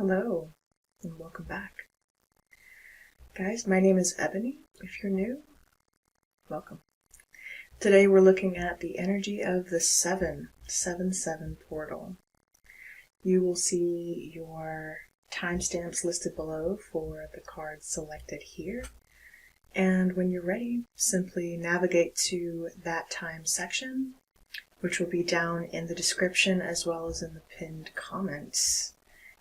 Hello, and welcome back. Guys, my name is Ebony. If you're new, welcome. Today we're looking at the energy of the 777 portal. You will see your timestamps listed below for the cards selected here. And when you're ready, simply navigate to that time section, which will be down in the description as well as in the pinned comments.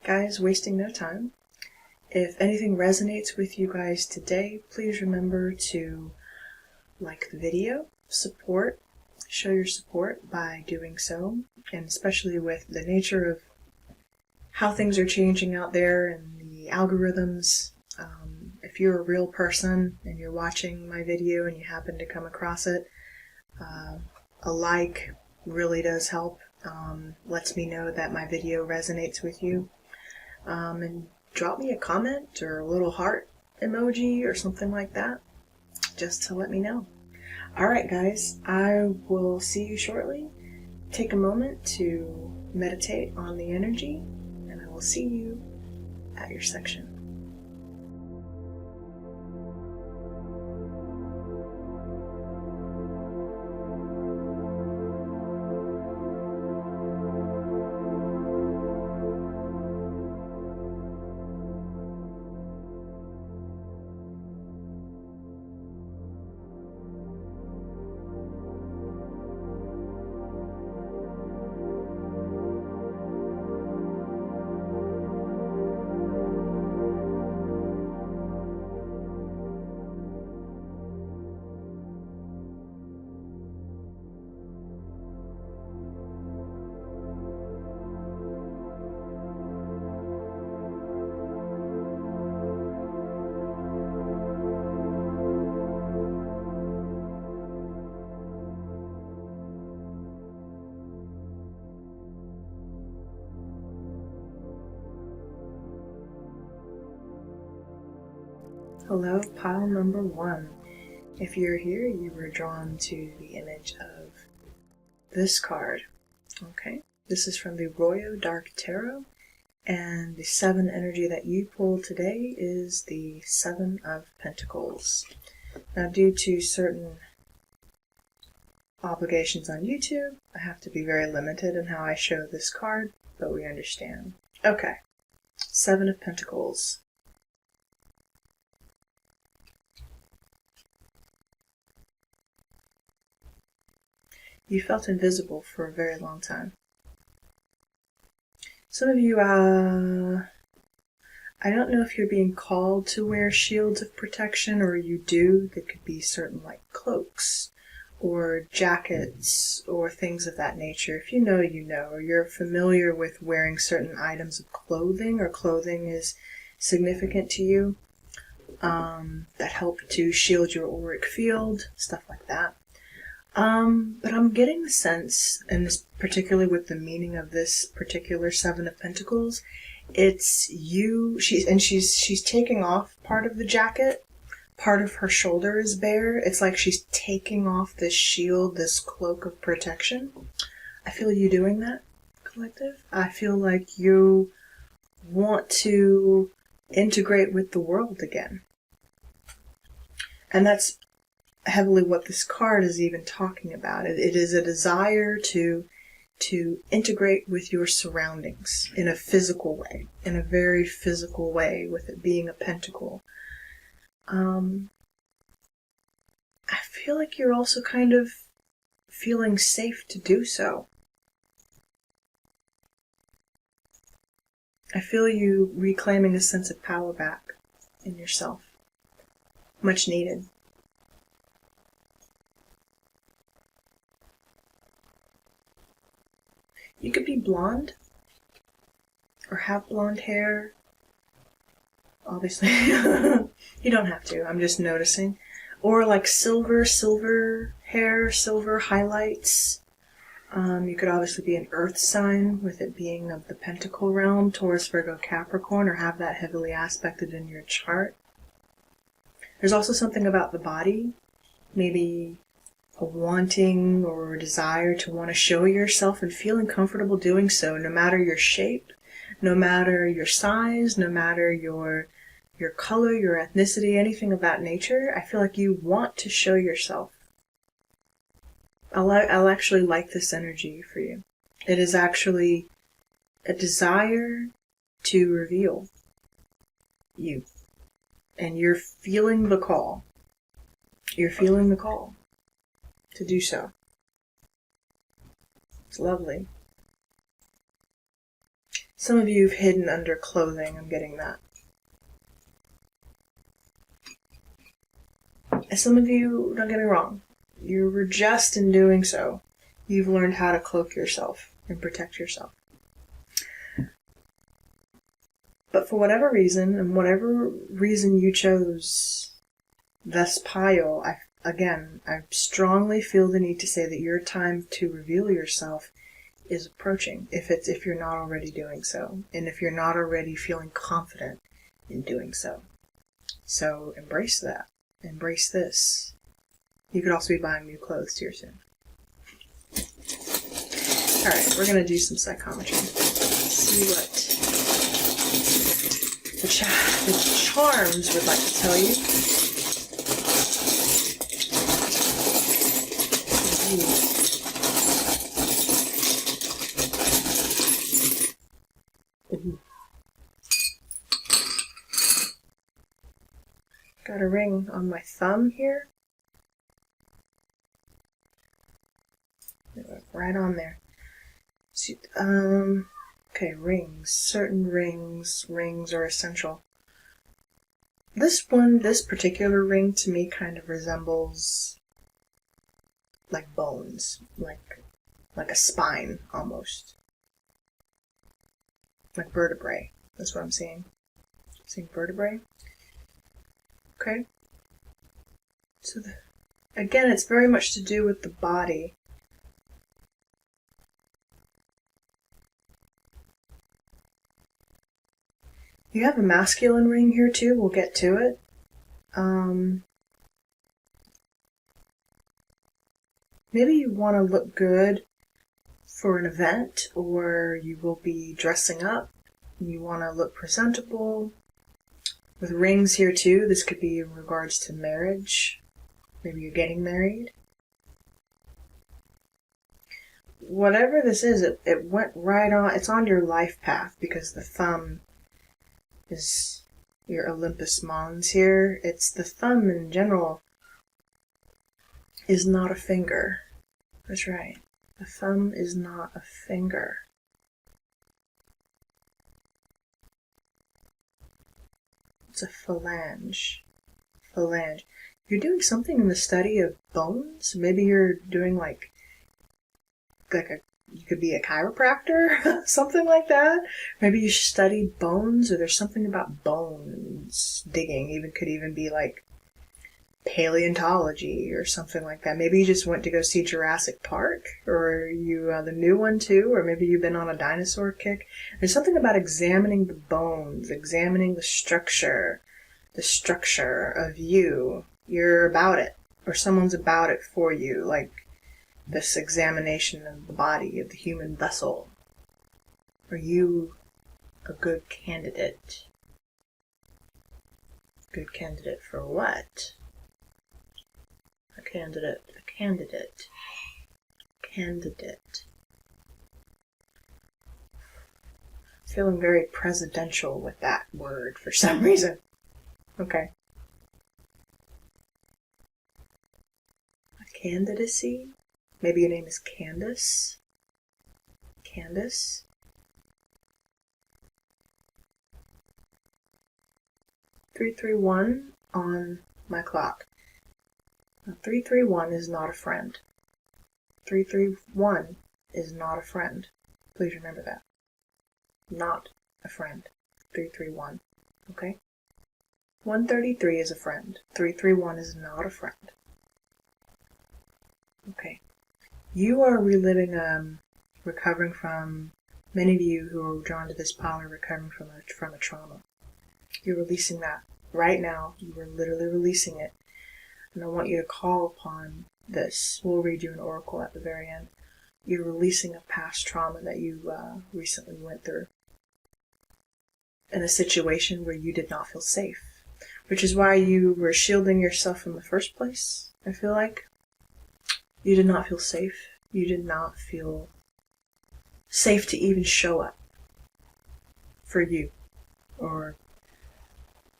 Guys, wasting no time. If anything resonates with you guys today, please remember to like the video, show your support by doing so, and especially with the nature of how things are changing out there and the algorithms. If you're a real person and you're watching my video and you happen to come across it, a like really does help. Lets me know that my video resonates with you. And drop me a comment or a little heart emoji or something like that, just to let me know. Alright guys, I will see you shortly. Take a moment to meditate on the energy, and I will see you at your section. Hello, pile number 1. If you're here, you were drawn to the image of this card. Okay, this is from the Royal Dark Tarot, and the 7 energy that you pulled today is the 7 of Pentacles. Now, due to certain obligations on YouTube, I have to be very limited in how I show this card, but we understand. Okay, 7 of Pentacles. You felt invisible for a very long time. Some of you, I don't know if you're being called to wear shields of protection, or you do. There could be certain like cloaks or jackets or things of that nature. If you know, you know, or you're familiar with wearing certain items of clothing, or clothing is significant to you, that help to shield your auric field, stuff like that. But I'm getting the sense, and this particularly with the meaning of this particular 7 of Pentacles, it's you, she's taking off part of the jacket, part of her shoulder is bare. It's like she's taking off this shield, this cloak of protection. I feel you doing that, collective. I feel like you want to integrate with the world again. And that's heavily what this card is even talking about. It is a desire to integrate with your surroundings in a physical way, in a very physical way, with it being a pentacle. I feel like you're also kind of feeling safe to do so. I feel you reclaiming a sense of power back in yourself. Much needed. You could be blonde, or have blonde hair. Obviously, you don't have to, I'm just noticing. Or like silver hair, silver highlights. You could obviously be an earth sign, with it being of the pentacle realm, Taurus, Virgo, Capricorn, or have that heavily aspected in your chart. There's also something about the body, maybe a wanting or a desire to want to show yourself and feeling comfortable doing so, no matter your shape, no matter your size, no matter your color, your ethnicity, anything of that nature. I feel like you want to show yourself. I'll actually like this energy for you. It is actually a desire to reveal you. And you're feeling the call. You're feeling the call to do so. It's lovely. Some of you have hidden under clothing. I'm getting that. And some of you, don't get me wrong, you were just in doing so. You've learned how to cloak yourself and protect yourself. But for whatever reason, and whatever reason you chose this pile, I strongly feel the need to say that your time to reveal yourself is approaching, if you're not already doing so, and if you're not already feeling confident in doing so. So embrace that. Embrace this. You could also be buying new clothes here soon. Alright, we're going to do some psychometry. See what the charms would like to tell you. Ooh. Got a ring on my thumb here. Right on there. See, okay, rings. Certain rings are essential. This particular ring to me kind of resembles like bones, like a spine almost. Like vertebrae. That's what I'm seeing. I'm seeing vertebrae. Okay. So again, it's very much to do with the body. You have a masculine ring here too, we'll get to it. Maybe you want to look good for an event, or you will be dressing up. You want to look presentable. With rings here too, this could be in regards to marriage. Maybe you're getting married. Whatever this is, it went right on, it's on your life path, because the thumb is your Olympus Mons here. It's the thumb in general is not a finger. That's right. The thumb is not a finger. It's a phalange. Phalange. You're doing something in the study of bones. Maybe you're doing like you could be a chiropractor, something like that. Maybe you study bones, or there's something about bones digging. Could even be like paleontology or something like that. Maybe you just went to go see Jurassic Park, or you the new one too, or maybe you've been on a dinosaur kick. There's something about examining the bones, examining the structure of you. You're about it, or someone's about it for you, like this examination of the body, of the human vessel. Are you a good candidate? Good candidate for what? A candidate. Feeling very presidential with that word for some reason. Okay. A candidacy? Maybe your name is Candace. Candace. 331 on my clock. Now, 331 is not a friend. 331 is not a friend. Please remember that. Not a friend. 331. Okay? 133 is a friend. 331 is not a friend. Okay. You are reliving, recovering from, many of you who are drawn to this pile are recovering from a trauma. You're releasing that right now. You are literally releasing it. And I want you to call upon this. We'll read you an oracle at the very end. You're releasing a past trauma that you recently went through. in a situation where you did not feel safe, which is why you were shielding yourself in the first place. I feel like you did not feel safe. You did not feel safe to even show up for you, or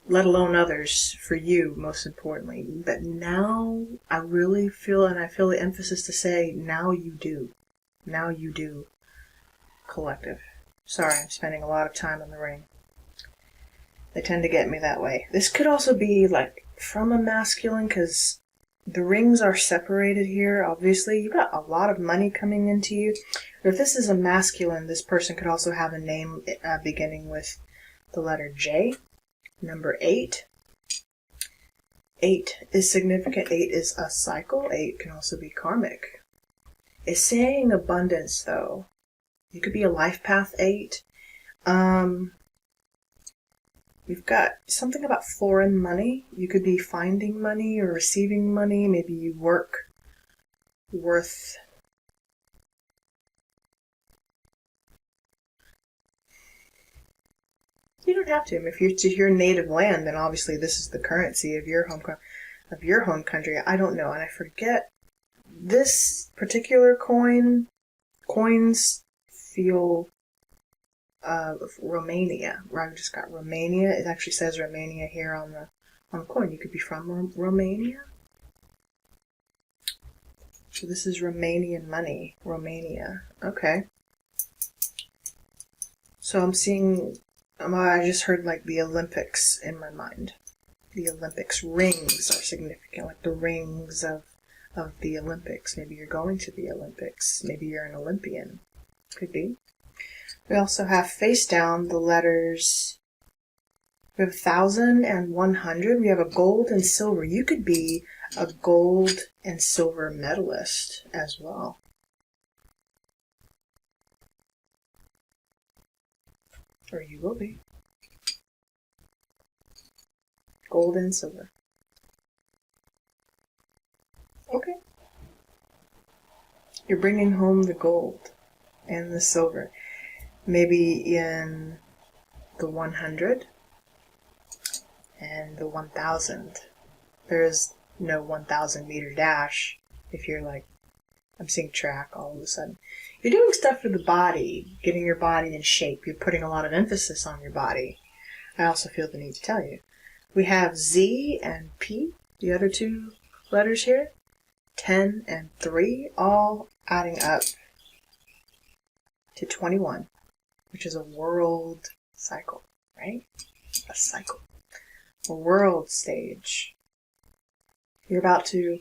let alone others, for you, most importantly. But now I really feel, and I feel the emphasis to say, now you do. Now you do, collective. Sorry, I'm spending a lot of time on the ring. They tend to get me that way. This could also be like from a masculine, because the rings are separated here. Obviously, you've got a lot of money coming into you. Or if this is a masculine, this person could also have a name beginning with the letter J. Number 8. 8 is significant. 8 is a cycle. 8 can also be karmic. It's saying abundance, though. You could be a life path 8. You've got something about foreign money. You could be finding money or receiving money. Maybe you work worth... You don't have to. If you're to your native land, then obviously this is the currency of your home country. I don't know, and I forget. This particular coins feel Romania. I've just got Romania. It actually says Romania here on the coin. You could be from Romania. So this is Romanian money. Romania. Okay. So I'm seeing, I just heard like the Olympics in my mind. The Olympics. Rings are significant, like the rings of the Olympics. Maybe you're going to the Olympics. Maybe you're an Olympian. Could be. We also have face down the letters. We have 1,000 and 100. We have a gold and silver. You could be a gold and silver medalist as well. Or you will be. Gold and silver. Okay. You're bringing home the gold and the silver. Maybe in the 100 and the 1,000. There's no 1,000 meter dash if you're like, I'm seeing track all of a sudden. You're doing stuff for the body, getting your body in shape. You're putting a lot of emphasis on your body. I also feel the need to tell you. We have Z and P, the other two letters here. 10 and 3, all adding up to 21, which is a world cycle, right? A cycle. A world stage. You're about to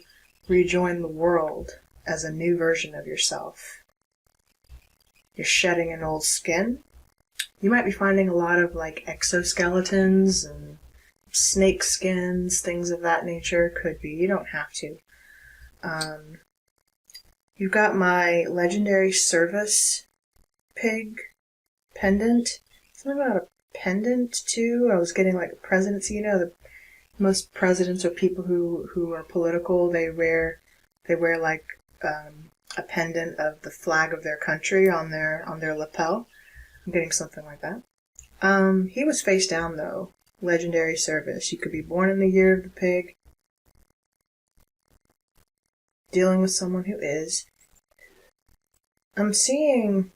rejoin the world as a new version of yourself. You're shedding an old skin. You might be finding a lot of like exoskeletons and snake skins, things of that nature. Could be. You don't have to. You've got my legendary service pig pendant. Something about a pendant too. I was getting like a presidency. You know, most presidents or people who are political, they wear like a pendant of the flag of their country on their lapel. I'm getting something like that. He was face down though. Legendary service. You could be born in the year of the pig. Dealing with someone who is. I'm seeing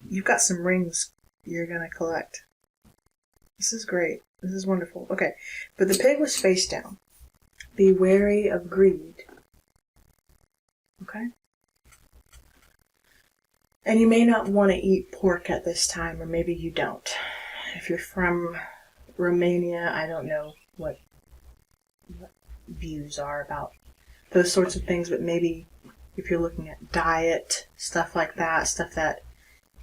you've got some rings you're gonna collect. This is great. This is wonderful. Okay, but the pig was face down. Be wary of greed. Okay? And you may not want to eat pork at this time, or maybe you don't. If you're from Romania, I don't know what views are about those sorts of things, but maybe if you're looking at diet, stuff like that, stuff that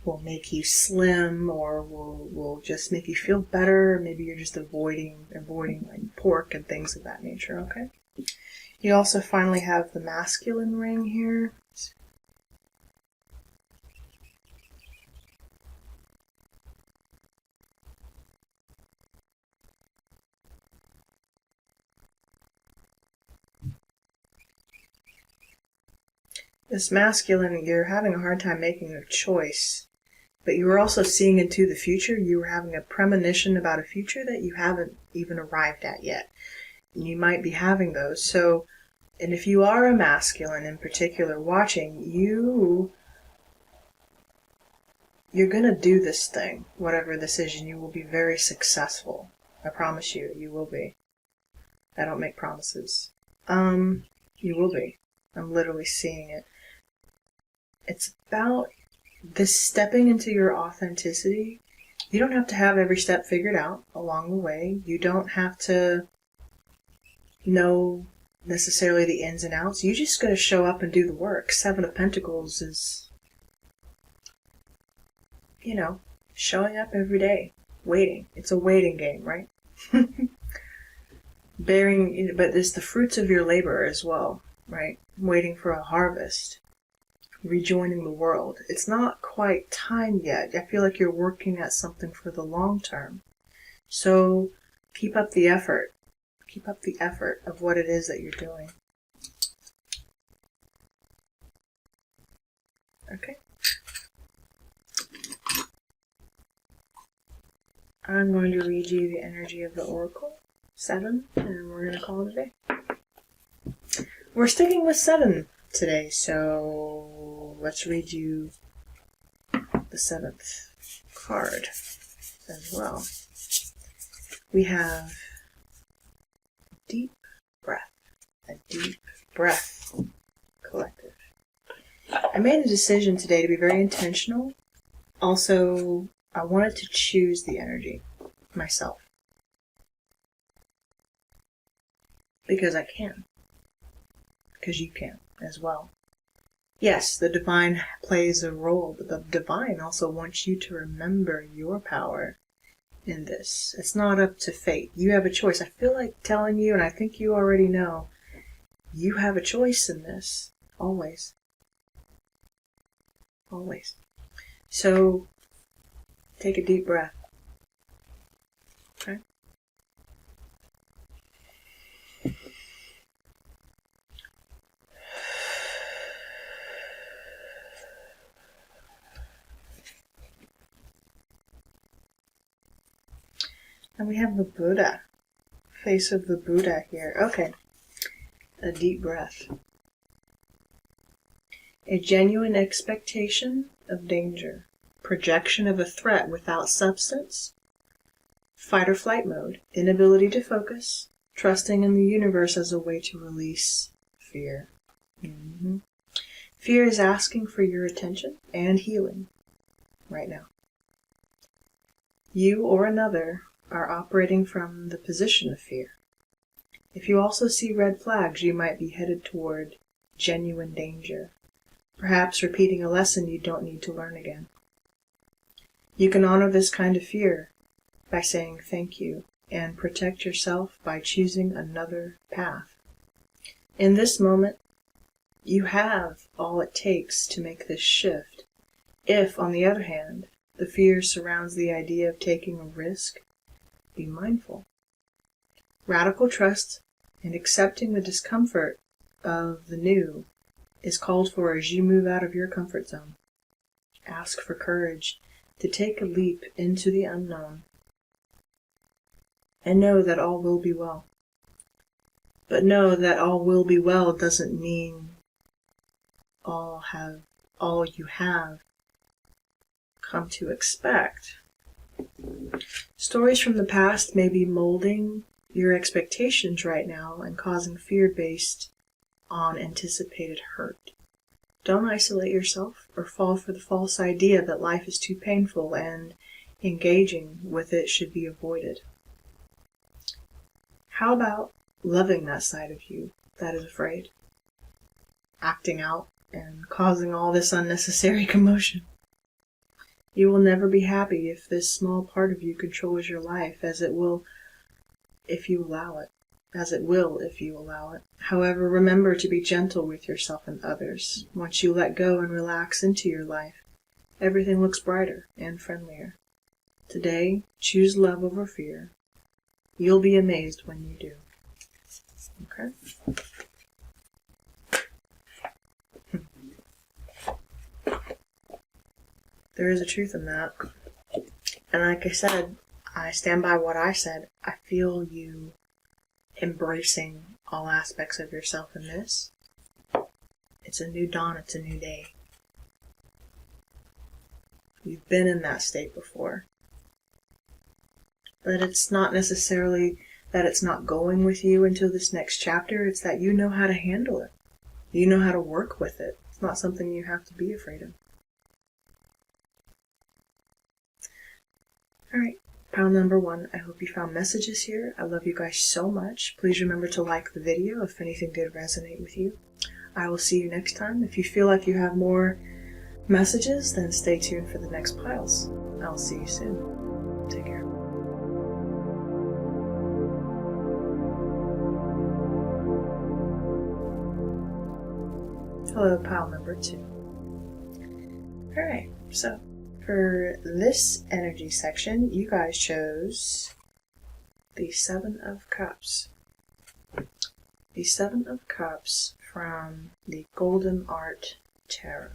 will make you slim or will just make you feel better, maybe you're just avoiding like pork and things of that nature, okay? You also finally have the masculine ring here. This masculine, you're having a hard time making a choice, but you were also seeing into the future. You were having a premonition about a future that you haven't even arrived at yet. And you might be having those. So, and if you are a masculine in particular watching, you're going to do this thing, whatever this is, and you will be very successful. I promise you, you will be. I don't make promises. You will be. I'm literally seeing it. It's about this stepping into your authenticity. You don't have to have every step figured out along the way. You don't have to know necessarily the ins and outs. You just got to show up and do the work. Seven of Pentacles is, showing up every day, waiting. It's a waiting game, right? But it's the fruits of your labor as well, right? Waiting for a harvest. Rejoining the world. It's not quite time yet. I feel like you're working at something for the long term. So keep up the effort. Keep up the effort of what it is that you're doing. Okay. I'm going to read you the energy of the Oracle, 7, and we're going to call it a day. We're sticking with 7 today, so let's read you the 7th card as well. We have deep breath, a deep breath, collective. I made a decision today to be very intentional. Also, I wanted to choose the energy myself. Because I can. Because you can as well. Yes, the divine plays a role, but the divine also wants you to remember your power in this. It's not up to fate. You have a choice. I feel like telling you, and I think you already know, you have a choice in this. Always. Always. So, take a deep breath. Okay? And we have the Buddha. Face of the Buddha here. Okay. A deep breath. A genuine expectation of danger. Projection of a threat without substance. Fight or flight mode. Inability to focus. Trusting in the universe as a way to release fear. Fear is asking for your attention and healing right now. You or another are operating from the position of fear. If you also see red flags, you might be headed toward genuine danger. Perhaps repeating a lesson you don't need to learn again. You can honor this kind of fear by saying thank you and protect yourself by choosing another path. In this moment, you have all it takes to make this shift. If, on the other hand, the fear surrounds the idea of taking a risk, be mindful. Radical trust and accepting the discomfort of the new is called for as you move out of your comfort zone. Ask for courage to take a leap into the unknown and know that all will be well. But know that all will be well doesn't mean all you have come to expect. Stories from the past may be molding your expectations right now and causing fear based on anticipated hurt. Don't isolate yourself or fall for the false idea that life is too painful and engaging with it should be avoided. How about loving that side of you that is afraid? Acting out and causing all this unnecessary commotion. You will never be happy if this small part of you controls your life, as it will if you allow it. However, remember to be gentle with yourself and others. Once you let go and relax into your life, everything looks brighter and friendlier. Today, choose love over fear. You'll be amazed when you do. Okay? There is a truth in that. And like I said, I stand by what I said. I feel you embracing all aspects of yourself in this. It's a new dawn, it's a new day. You've been in that state before. But it's not necessarily that it's not going with you until this next chapter, it's that you know how to handle it. You know how to work with it. It's not something you have to be afraid of. Alright, pile number 1. I hope you found messages here. I love you guys so much. Please remember to like the video if anything did resonate with you. I will see you next time. If you feel like you have more messages, then stay tuned for the next piles. I'll see you soon. Take care. Hello, pile number 2. Alright, so for this energy section, you guys chose the 7 of Cups. The 7 of Cups from the Golden Art Tarot.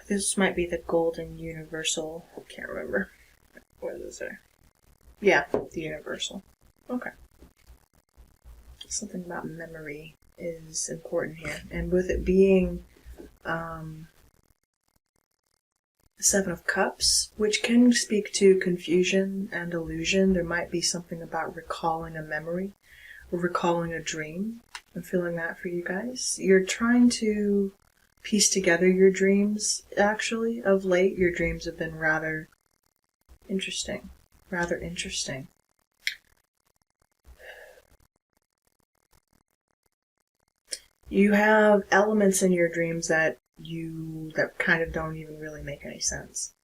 This might be the Golden Universal. I can't remember. What is it? Yeah, the Universal. Okay. Something about memory is important here. And with it being the 7 of Cups, which can speak to confusion and illusion, there might be something about recalling a memory or recalling a dream. I'm feeling that for you guys. You're trying to piece together your dreams, actually. Of late, your dreams have been rather interesting. You have elements in your dreams that kind of don't even really make any sense.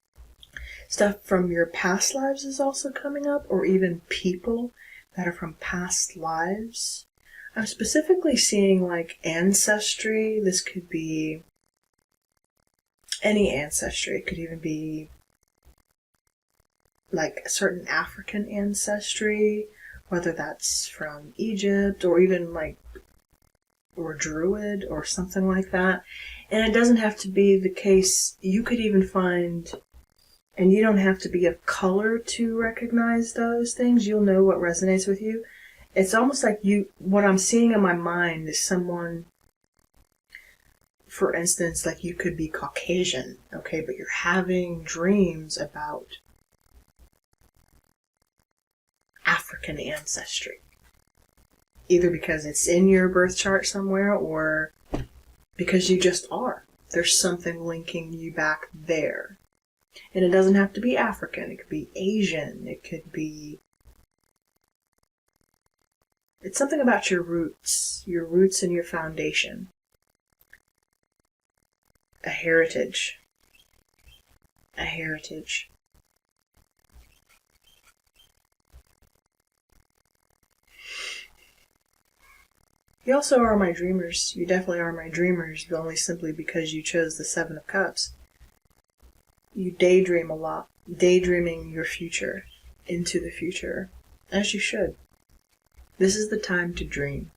Stuff from your past lives is also coming up, or even people that are from past lives. I'm specifically seeing like ancestry. This could be any ancestry. It could even be like a certain African ancestry, whether that's from Egypt or even like or Druid or something like that. And it doesn't have to be the case. You could even find, and you don't have to be of color to recognize those things. You'll know what resonates with you. It's almost like what I'm seeing in my mind is someone, for instance, like you could be Caucasian, okay, but you're having dreams about African ancestry. Either because it's in your birth chart somewhere or because you just are. There's something linking you back there. And it doesn't have to be African. It could be Asian. It could be... It's something about your roots and your foundation. A heritage. You also are my dreamers. You definitely are my dreamers, but only simply because you chose the 7 of Cups. You daydream a lot. Daydreaming your future into the future. As you should. This is the time to dream.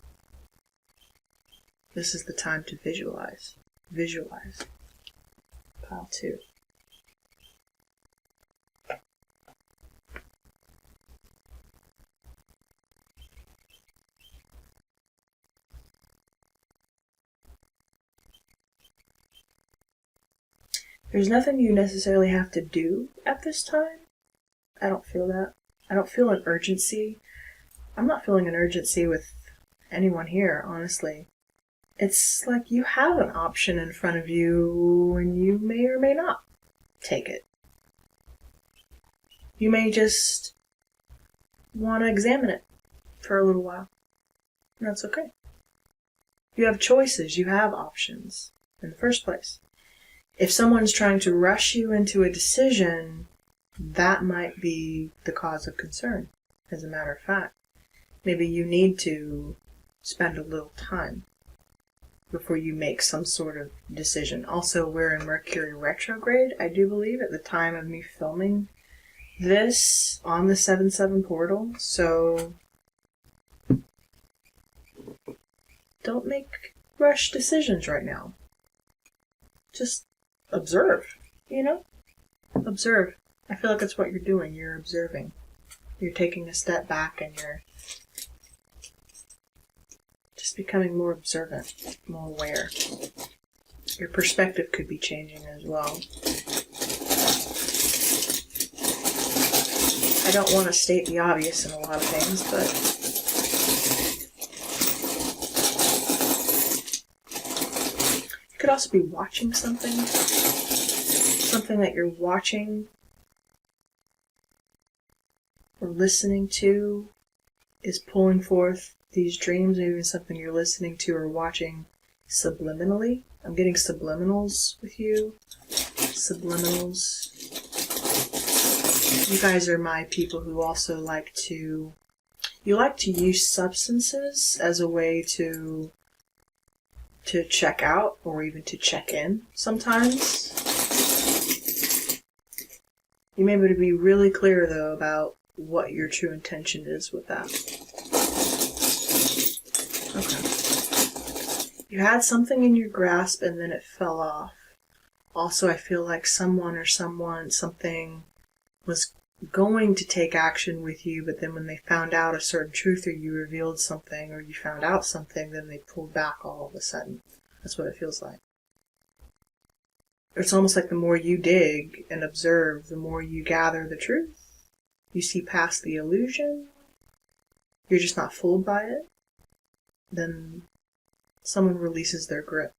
This is the time to visualize. Pile 2. There's nothing you necessarily have to do at this time. I don't feel that. I don't feel an urgency. I'm not feeling an urgency with anyone here, honestly. It's like you have an option in front of you and you may or may not take it. You may just want to examine it for a little while. And that's okay. You have choices. You have options in the first place. If someone's trying to rush you into a decision, that might be the cause of concern, as a matter of fact. Maybe you need to spend a little time before you make some sort of decision. Also, we're in Mercury retrograde, I do believe, at the time of me filming this on the 7/7 portal, so don't make rush decisions right now. just observe, Observe. I feel like that's what you're doing. You're observing. You're taking a step back and you're just becoming more observant, more aware. Your perspective could be changing as well. I don't want to state the obvious in a lot of things, but you could also be watching something that you're watching or listening to is pulling forth these dreams, maybe something you're listening to or watching subliminally. I'm getting subliminals with you. Subliminals. You guys are my people who also like to use substances as a way to check out or even to check in sometimes. You may be really clear though about what your true intention is with that. Okay. You had something in your grasp and then it fell off. Also, I feel like something was going to take action with you, but then when they found out a certain truth or you revealed something or you found out something, then they pulled back all of a sudden. That's what it feels like. It's almost like the more you dig and observe, the more you gather the truth. You see past the illusion. You're just not fooled by it. Then someone releases their grip.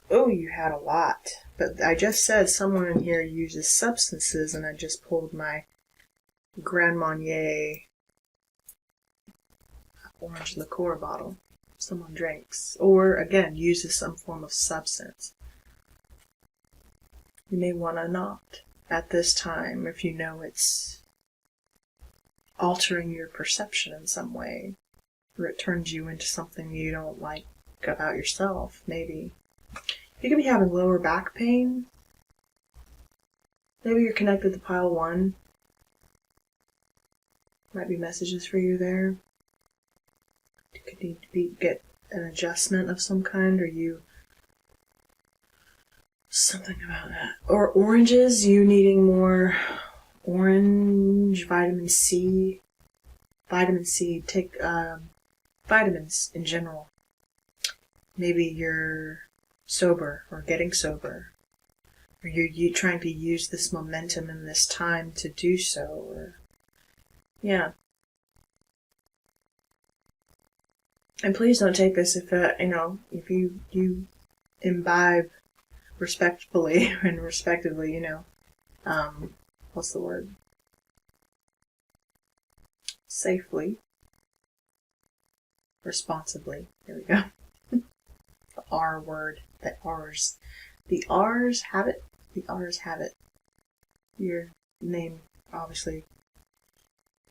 Oh, you had a lot. But I just said someone in here uses substances, and I just pulled my Grand Marnier orange liqueur bottle. Someone drinks. Or, again, uses some form of substance. You may want to not at this time if you know it's altering your perception in some way. Or it turns you into something you don't like about yourself, maybe. You could be having lower back pain. Maybe you're connected to pile 1. Might be messages for you there. You could need to get an adjustment of some kind, or something about that. Or oranges, you needing more orange, vitamin C. Vitamin C, take vitamins in general. Maybe you're sober or getting sober, or you're trying to use this momentum in this time to do so, or yeah. And please don't take this if you imbibe respectfully and respectively, what's the word? Safely, responsibly. There we go. The R word. The R's. The R's have it. The R's have it. Your name, obviously,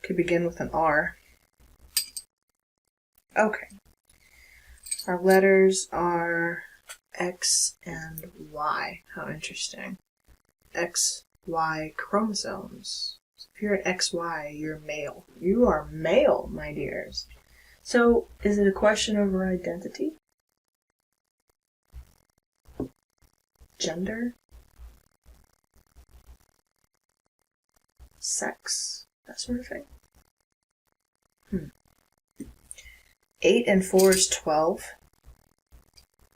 could begin with an R. Okay. Our letters are X and Y. How interesting. X, Y chromosomes. So if you're an XY, you're male. You are male, my dears. So, is it a question of our identity? Gender? Sex? That sort of thing? 8 and 4 is 12.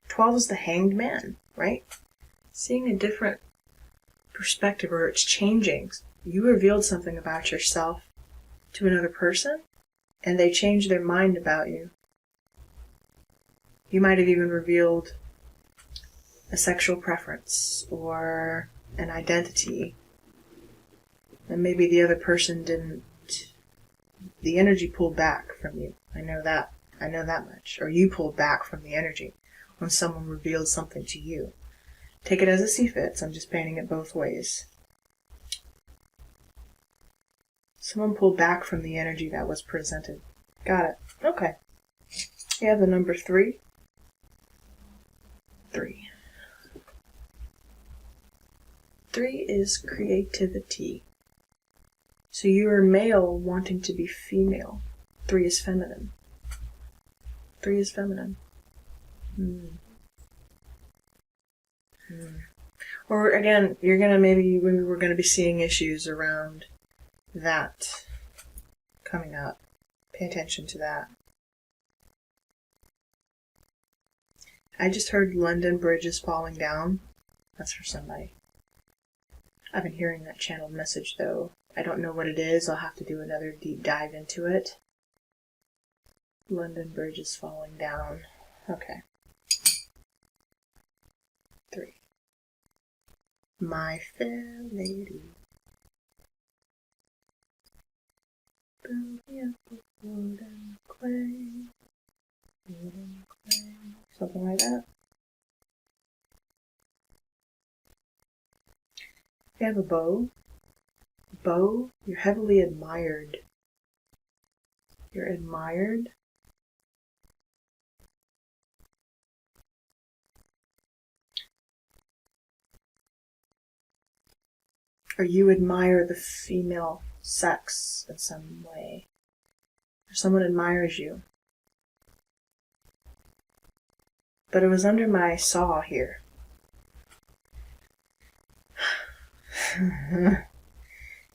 12 is the hanged man, right? Seeing a different perspective, or it's changing. You revealed something about yourself to another person, and they changed their mind about you. You might have even revealed a sexual preference or an identity, and maybe the other person didn't. The energy pulled back from you. I know that much. Or you pulled back from the energy when someone revealed something to you. Take it as it see fits. I'm just painting it both ways. Someone pulled back from the energy that was presented. Got it. Okay. You have the number 3. 3. 3 is creativity. So you are male wanting to be female. 3 is feminine. 3 is feminine. Or again, you're gonna maybe we're gonna be seeing issues around that coming up. Pay attention to that. I just heard London Bridge is falling down. That's for somebody. I've been hearing that channeled message though. I don't know what it is. I'll have to do another deep dive into it. London Bridge is falling down. Okay. 3. My fair lady. Build me up with wood and clay. Wood and clay. Something like that. You have a bow. Bow, you're heavily admired. You're admired. Or you admire the female sex in some way. Or someone admires you. But it was under my saw here.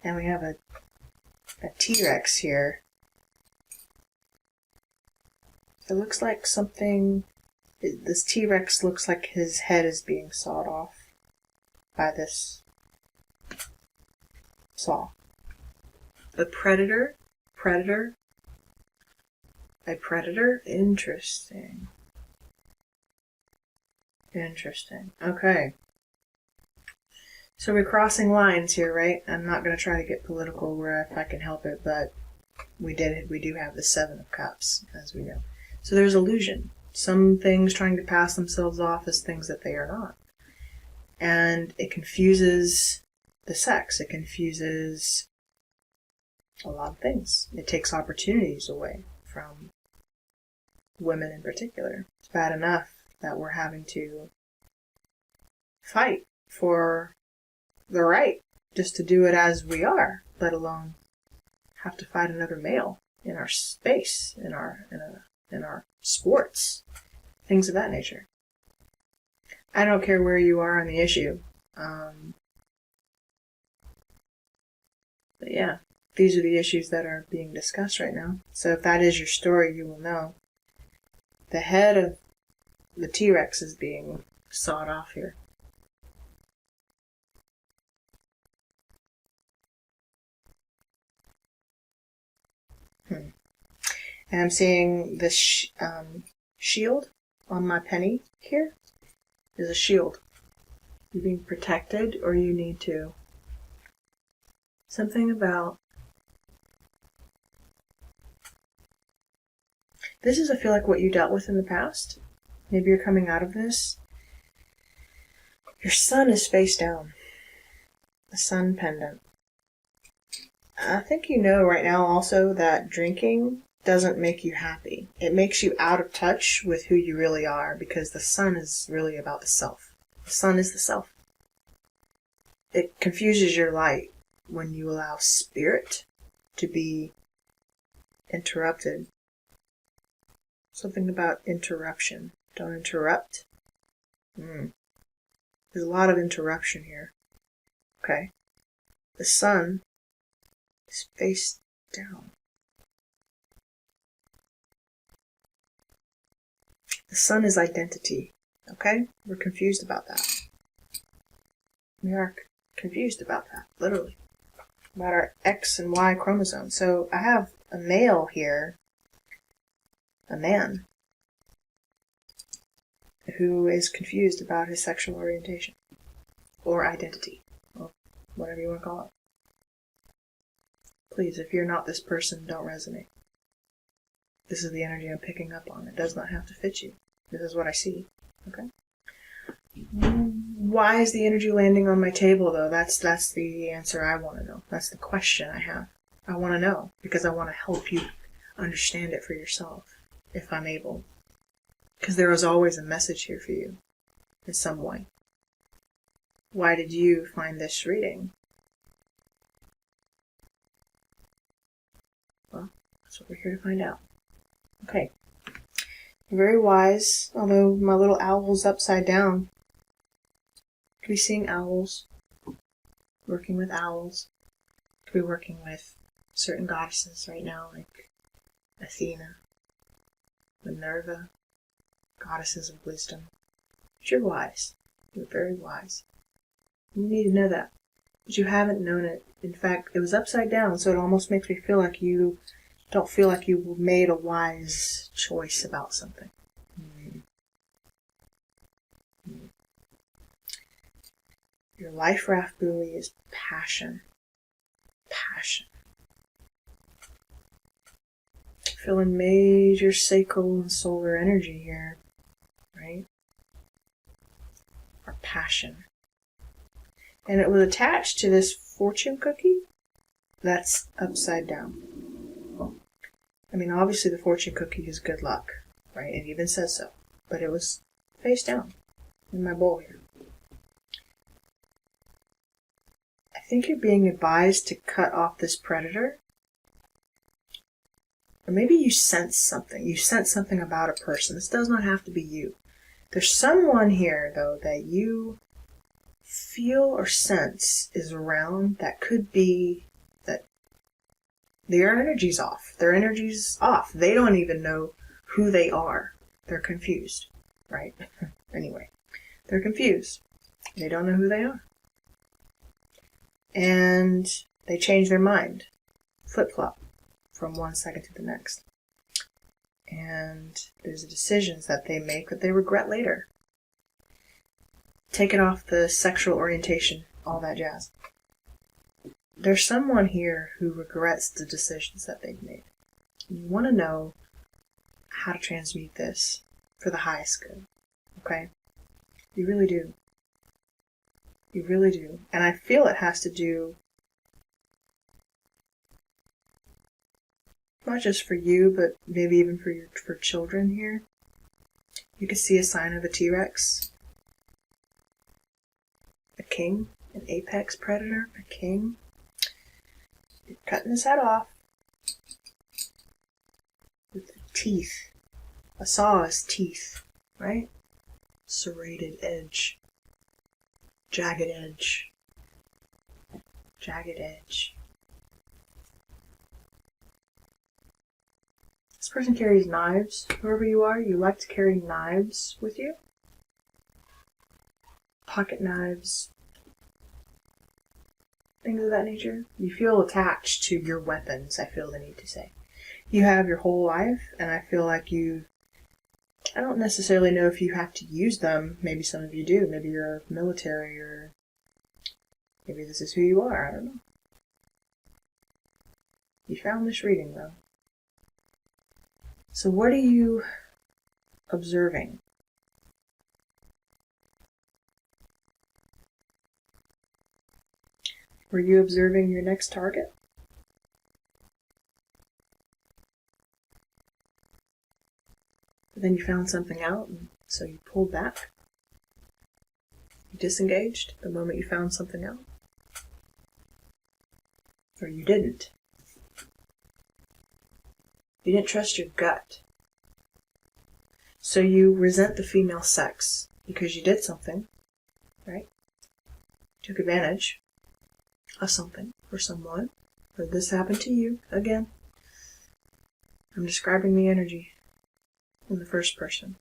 And we have a T-Rex here. It looks like something... This T-Rex looks like his head is being sawed off by this saw. A predator? Predator? A predator? Interesting. Interesting. Okay. So we're crossing lines here, right? I'm not going to try to get political where if I can help it, but we do have the 7 of Cups, as we know. So there's illusion. Some things trying to pass themselves off as things that they are not. And it confuses the sex. It confuses a lot of things. It takes opportunities away from women in particular. It's bad enough that we're having to fight for the right just to do it as we are, let alone have to fight another male in our space, in our sports, things of that nature. I don't care where you are on the issue. But yeah, these are the issues that are being discussed right now. So if that is your story, you will know. The head of the T-Rex is being sawed off here. And I'm seeing this shield on my penny here is a shield. You're being protected, or you need to. Something about... This is, I feel like, what you dealt with in the past. Maybe you're coming out of this. Your sun is face down. The sun pendant. I think you know right now also that drinking doesn't make you happy. It makes you out of touch with who you really are, because the sun is really about the self. The sun is the self. It confuses your light when you allow spirit to be interrupted. Something about interruption. Don't interrupt. There's a lot of interruption here. Okay. The sun is face down. The sun is identity. Okay? We're confused about that. We are confused about that, literally. About our X and Y chromosomes. So I have a male here, a man, who is confused about his sexual orientation. Or identity. Or whatever you want to call it. Please, if you're not this person, don't resonate. This is the energy I'm picking up on. It does not have to fit you. This is what I see. Okay? Why is the energy landing on my table, though? That's the answer I want to know. That's the question I have. I want to know, because I want to help you understand it for yourself, if I'm able. Because there is always a message here for you, in some way. Why did you find this reading? Well, that's what we're here to find out. Okay. Very wise, although my little owl's upside down. Could be seeing owls, working with owls. Could be working with certain goddesses right now, like Athena, Minerva, goddesses of wisdom. But you're wise. You're very wise. You need to know that. But you haven't known it. In fact, it was upside down, so it almost makes me feel like you don't feel like you made a wise choice about something. Your life raft buoy is passion. Passion. Feeling major sacral and solar energy here, right? Our passion. And it was attached to this fortune cookie that's upside down. I mean, obviously the fortune cookie is good luck, right? It even says so. But it was face down in my bowl here. I think you're being advised to cut off this predator. Or maybe you sense something. You sense something about a person. This does not have to be you. There's someone here, though, that you feel or sense is around that could be that their energy's off. Their energy's off. They don't even know who they are. They're confused, right? Anyway, they're confused. They don't know who they are. And they change their mind. Flip-flop from one second to the next. And there's decisions that they make that they regret later. Take it off the sexual orientation, all that jazz. There's someone here who regrets the decisions that they've made. And you want to know how to transmute this for the highest good. Okay? You really do. You really do. And I feel it has to do not just for you, but maybe even for children here. You can see a sign of a T-Rex. A king, an apex predator, a king. You're cutting his head off with teeth. A saw is teeth, right? Serrated edge. Jagged edge. Jagged edge. This person carries knives. Whoever you are, you like to carry knives with you. Pocket knives. Things of that nature. You feel attached to your weapons, I feel the need to say. You have your whole life, and I feel like I don't necessarily know if you have to use them. Maybe some of you do. Maybe you're military, or maybe this is who you are. I don't know. You found this reading, though. So what are you observing? Were you observing your next target? But then you found something out, and so you pulled back. You disengaged the moment you found something out. Or you didn't. You didn't trust your gut. So you resent the female sex because you did something, right? Took advantage of something or someone, or this happened to you again. I'm describing the energy in the first person.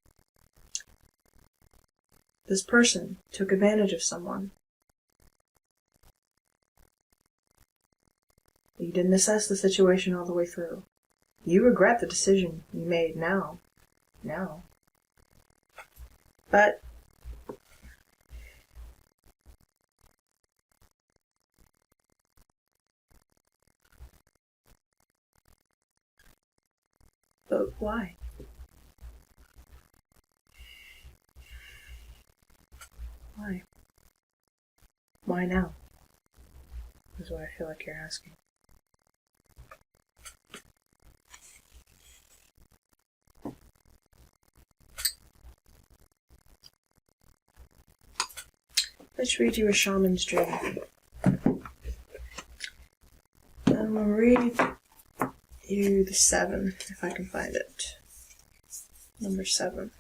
This person took advantage of someone. You didn't assess the situation all the way through. You regret the decision you made now. But why? Why? Why now? Is what I feel like you're asking. Let's read you a shaman's dream. I'm going to read you the 7, if I can find it. Number 7.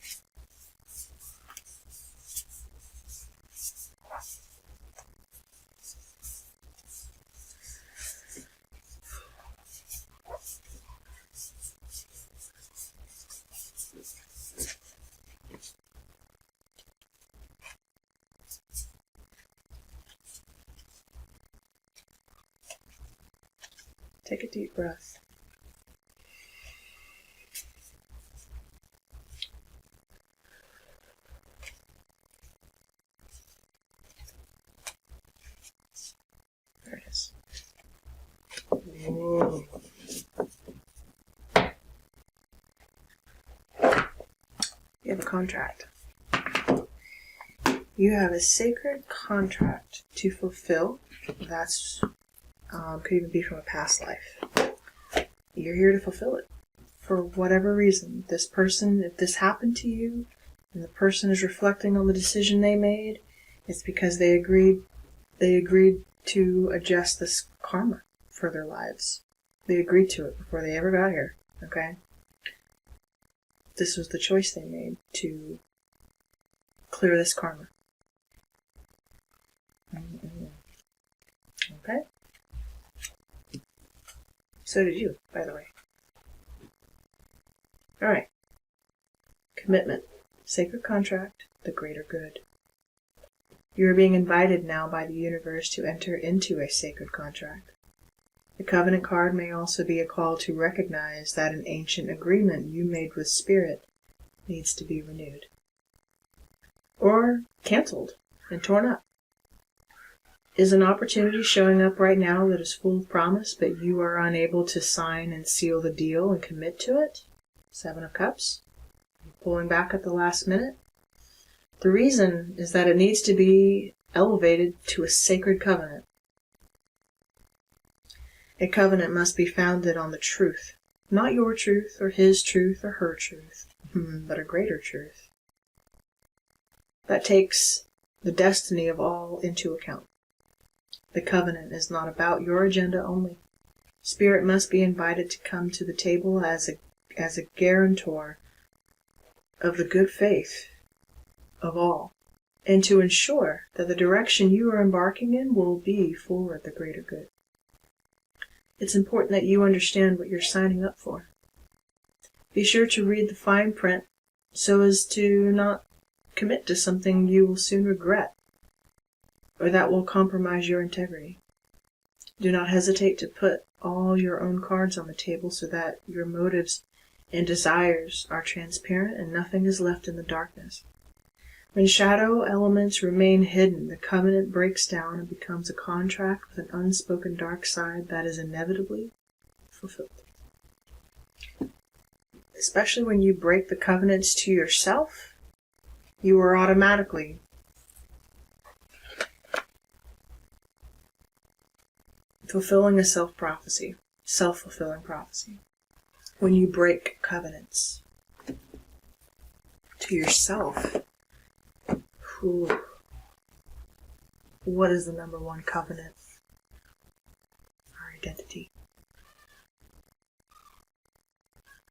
Take a deep breath. There it is. Whoa. You have a contract. You have a sacred contract to fulfill. That's could even be from a past life. You're here to fulfill it. For whatever reason, this person, if this happened to you, and the person is reflecting on the decision they made, it's because they agreed to adjust this karma for their lives. They agreed to it before they ever got here, okay? This was the choice they made to clear this karma. Okay? So did you, by the way. Alright. Commitment. Sacred contract. The greater good. You are being invited now by the universe to enter into a sacred contract. The covenant card may also be a call to recognize that an ancient agreement you made with spirit needs to be renewed. Or canceled and torn up. Is an opportunity showing up right now that is full of promise, but you are unable to sign and seal the deal and commit to it? 7 of Cups. Pulling back at the last minute. The reason is that it needs to be elevated to a sacred covenant. A covenant must be founded on the truth. Not your truth, or his truth, or her truth, but a greater truth. That takes the destiny of all into account. The covenant is not about your agenda only. Spirit must be invited to come to the table as a guarantor of the good faith of all, and to ensure that the direction you are embarking in will be for the greater good. It's important that you understand what you're signing up for. Be sure to read the fine print so as to not commit to something you will soon regret, or that will compromise your integrity. Do not hesitate to put all your own cards on the table so that your motives and desires are transparent and nothing is left in the darkness. When shadow elements remain hidden, the covenant breaks down and becomes a contract with an unspoken dark side that is inevitably fulfilled. Especially when you break the covenants to yourself, you are automatically fulfilling a self-prophecy, self-fulfilling prophecy. When you break covenants to yourself, what is the number one covenant? Our identity.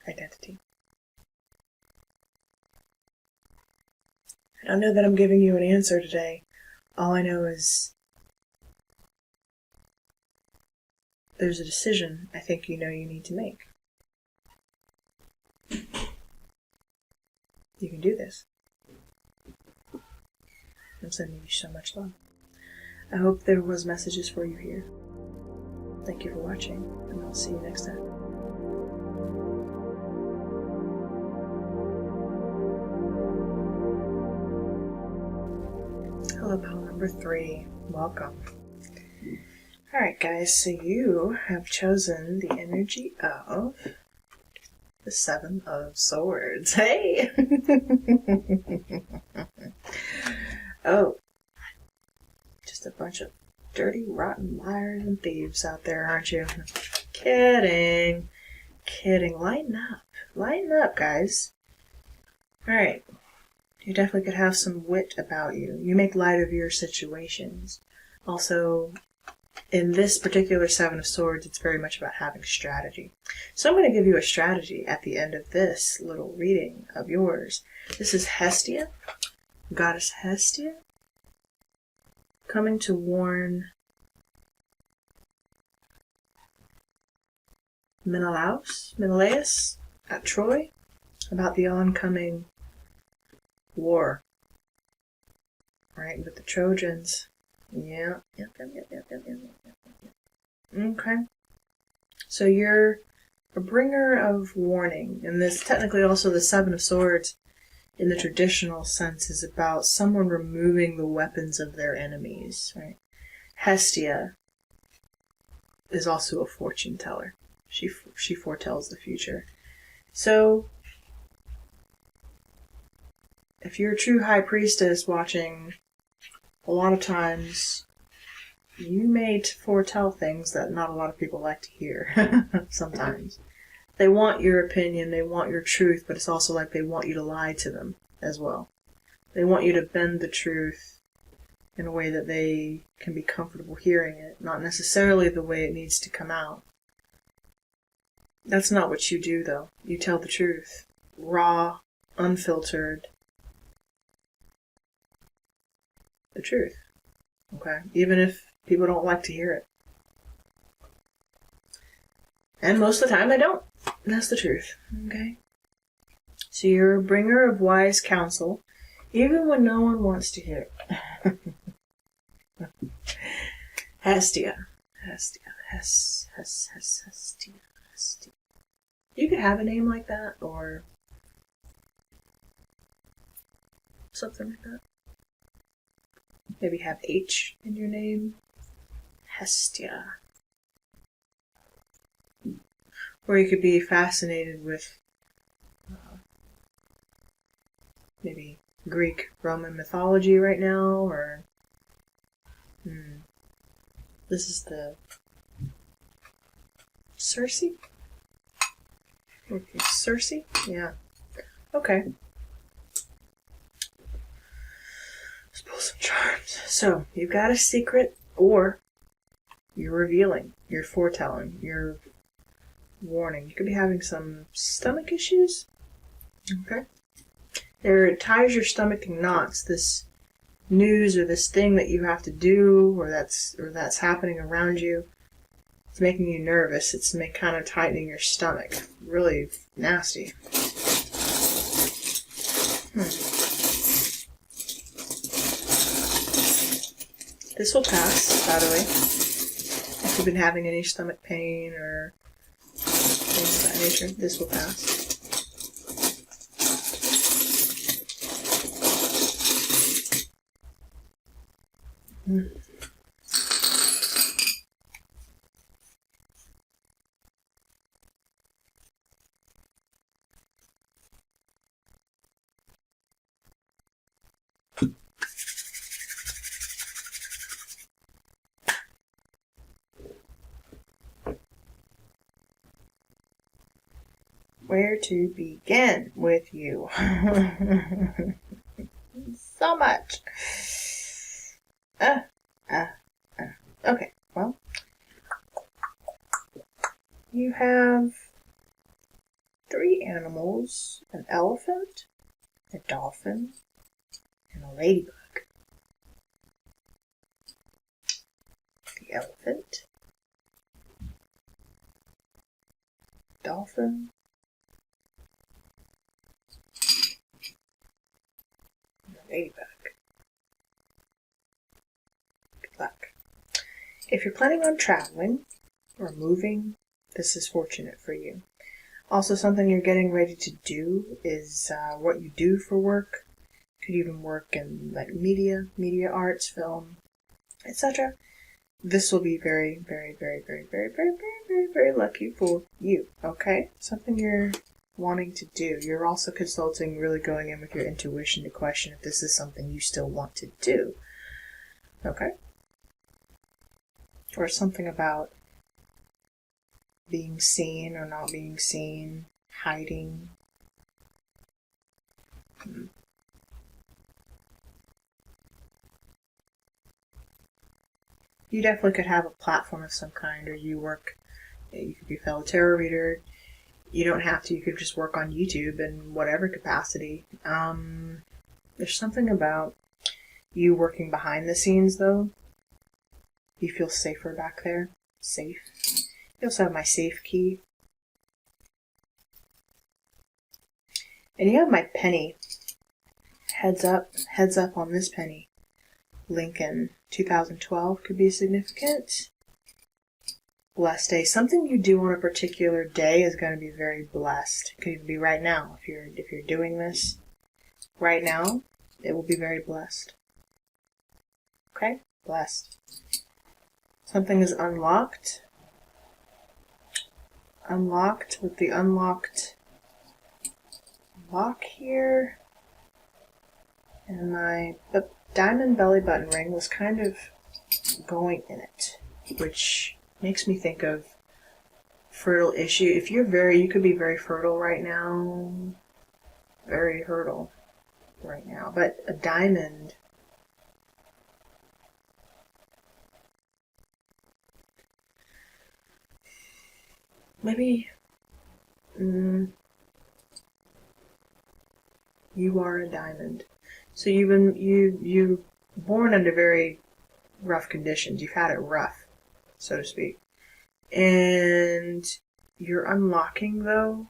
Identity. I don't know that I'm giving you an answer today. All I know is there's a decision I think you know you need to make. You can do this. I'm sending you so much love. I hope there was messages for you here. Thank you for watching, and I'll see you next time. Hello, pal number 3. Welcome. Alright guys, so you have chosen the energy of the 7 of Swords. Hey! Oh. Just a bunch of dirty, rotten liars and thieves out there, aren't you? Kidding. Kidding. Lighten up. Lighten up, guys. Alright. You definitely could have some wit about you. You make light of your situations. Also, In this particular Seven of Swords, it's very much about having strategy. So I'm going to give you a strategy at the end of this little reading of yours. This is Hestia, Goddess Hestia, coming to warn Menelaus at Troy about the oncoming war, right, with the Trojans. Yeah. Yep. Okay. So you're a bringer of warning, and this technically also the Seven of Swords in the traditional sense is about someone removing the weapons of their enemies, right? Hestia is also a fortune teller. She foretells the future. So if you're a true high priestess watching, a lot of times you may foretell things that not a lot of people like to hear. Sometimes. They want your opinion, they want your truth, but it's also like they want you to lie to them as well. They want you to bend the truth in a way that they can be comfortable hearing it, not necessarily the way it needs to come out. That's not what you do, though. You tell the truth. Raw, unfiltered. The truth. Okay? Even if people don't like to hear it. And most of the time they don't. That's the truth. Okay? So you're a bringer of wise counsel, even when no one wants to hear it. Hestia. Hestia. You could have a name like that, or something like that. Maybe have H in your name. Hestia. Or you could be fascinated with maybe Greek, Roman mythology right now, or this is the Circe? Okay, Circe? Yeah. Okay. Let's pull some charms. So, you've got a secret, or you're revealing, you're foretelling, you're warning. You could be having some stomach issues. Okay. It ties your stomach in knots, this news or this thing that you have to do, or that's happening around you. It's making you nervous. It's kind of tightening your stomach. Really nasty. This will pass, by the way. If you've been having any stomach pain or things of that nature, this will pass. Where to begin with you? So much. Okay, well, you have 3 animals: an elephant, a dolphin, and a ladybug. The elephant, dolphin, and the ladybug. Good luck. If you're planning on traveling or moving, this is fortunate for you. Also, something you're getting ready to do is what you do for work. Could even work in like media arts, film, etc. This will be very, very, very, very, very, very, very, very, very lucky for you. Okay? Something you're wanting to do. You're also consulting, really going in with your intuition to question if this is something you still want to do. Okay? Or something about being seen or not being seen, hiding. You definitely could have a platform of some kind, or you could be a fellow tarot reader. You don't have to, you could just work on YouTube in whatever capacity. There's something about you working behind the scenes, though. You feel safer back there. Safe. You also have my safe key. And you have my penny. Heads up on this penny. Lincoln, 2012 could be significant. Blessed day. Something you do on a particular day is going to be very blessed. It could even be right now. If you're doing this right now, it will be very blessed. Okay? Blessed. Something is unlocked. Unlocked with the unlocked lock here. And my diamond belly button ring was kind of going in it, which makes me think of fertile issue. If you could be very fertile right now. Very fertile right now. But a diamond, maybe you are a diamond. So you've born under very rough conditions. You've had it rough, so to speak. And you're unlocking, though.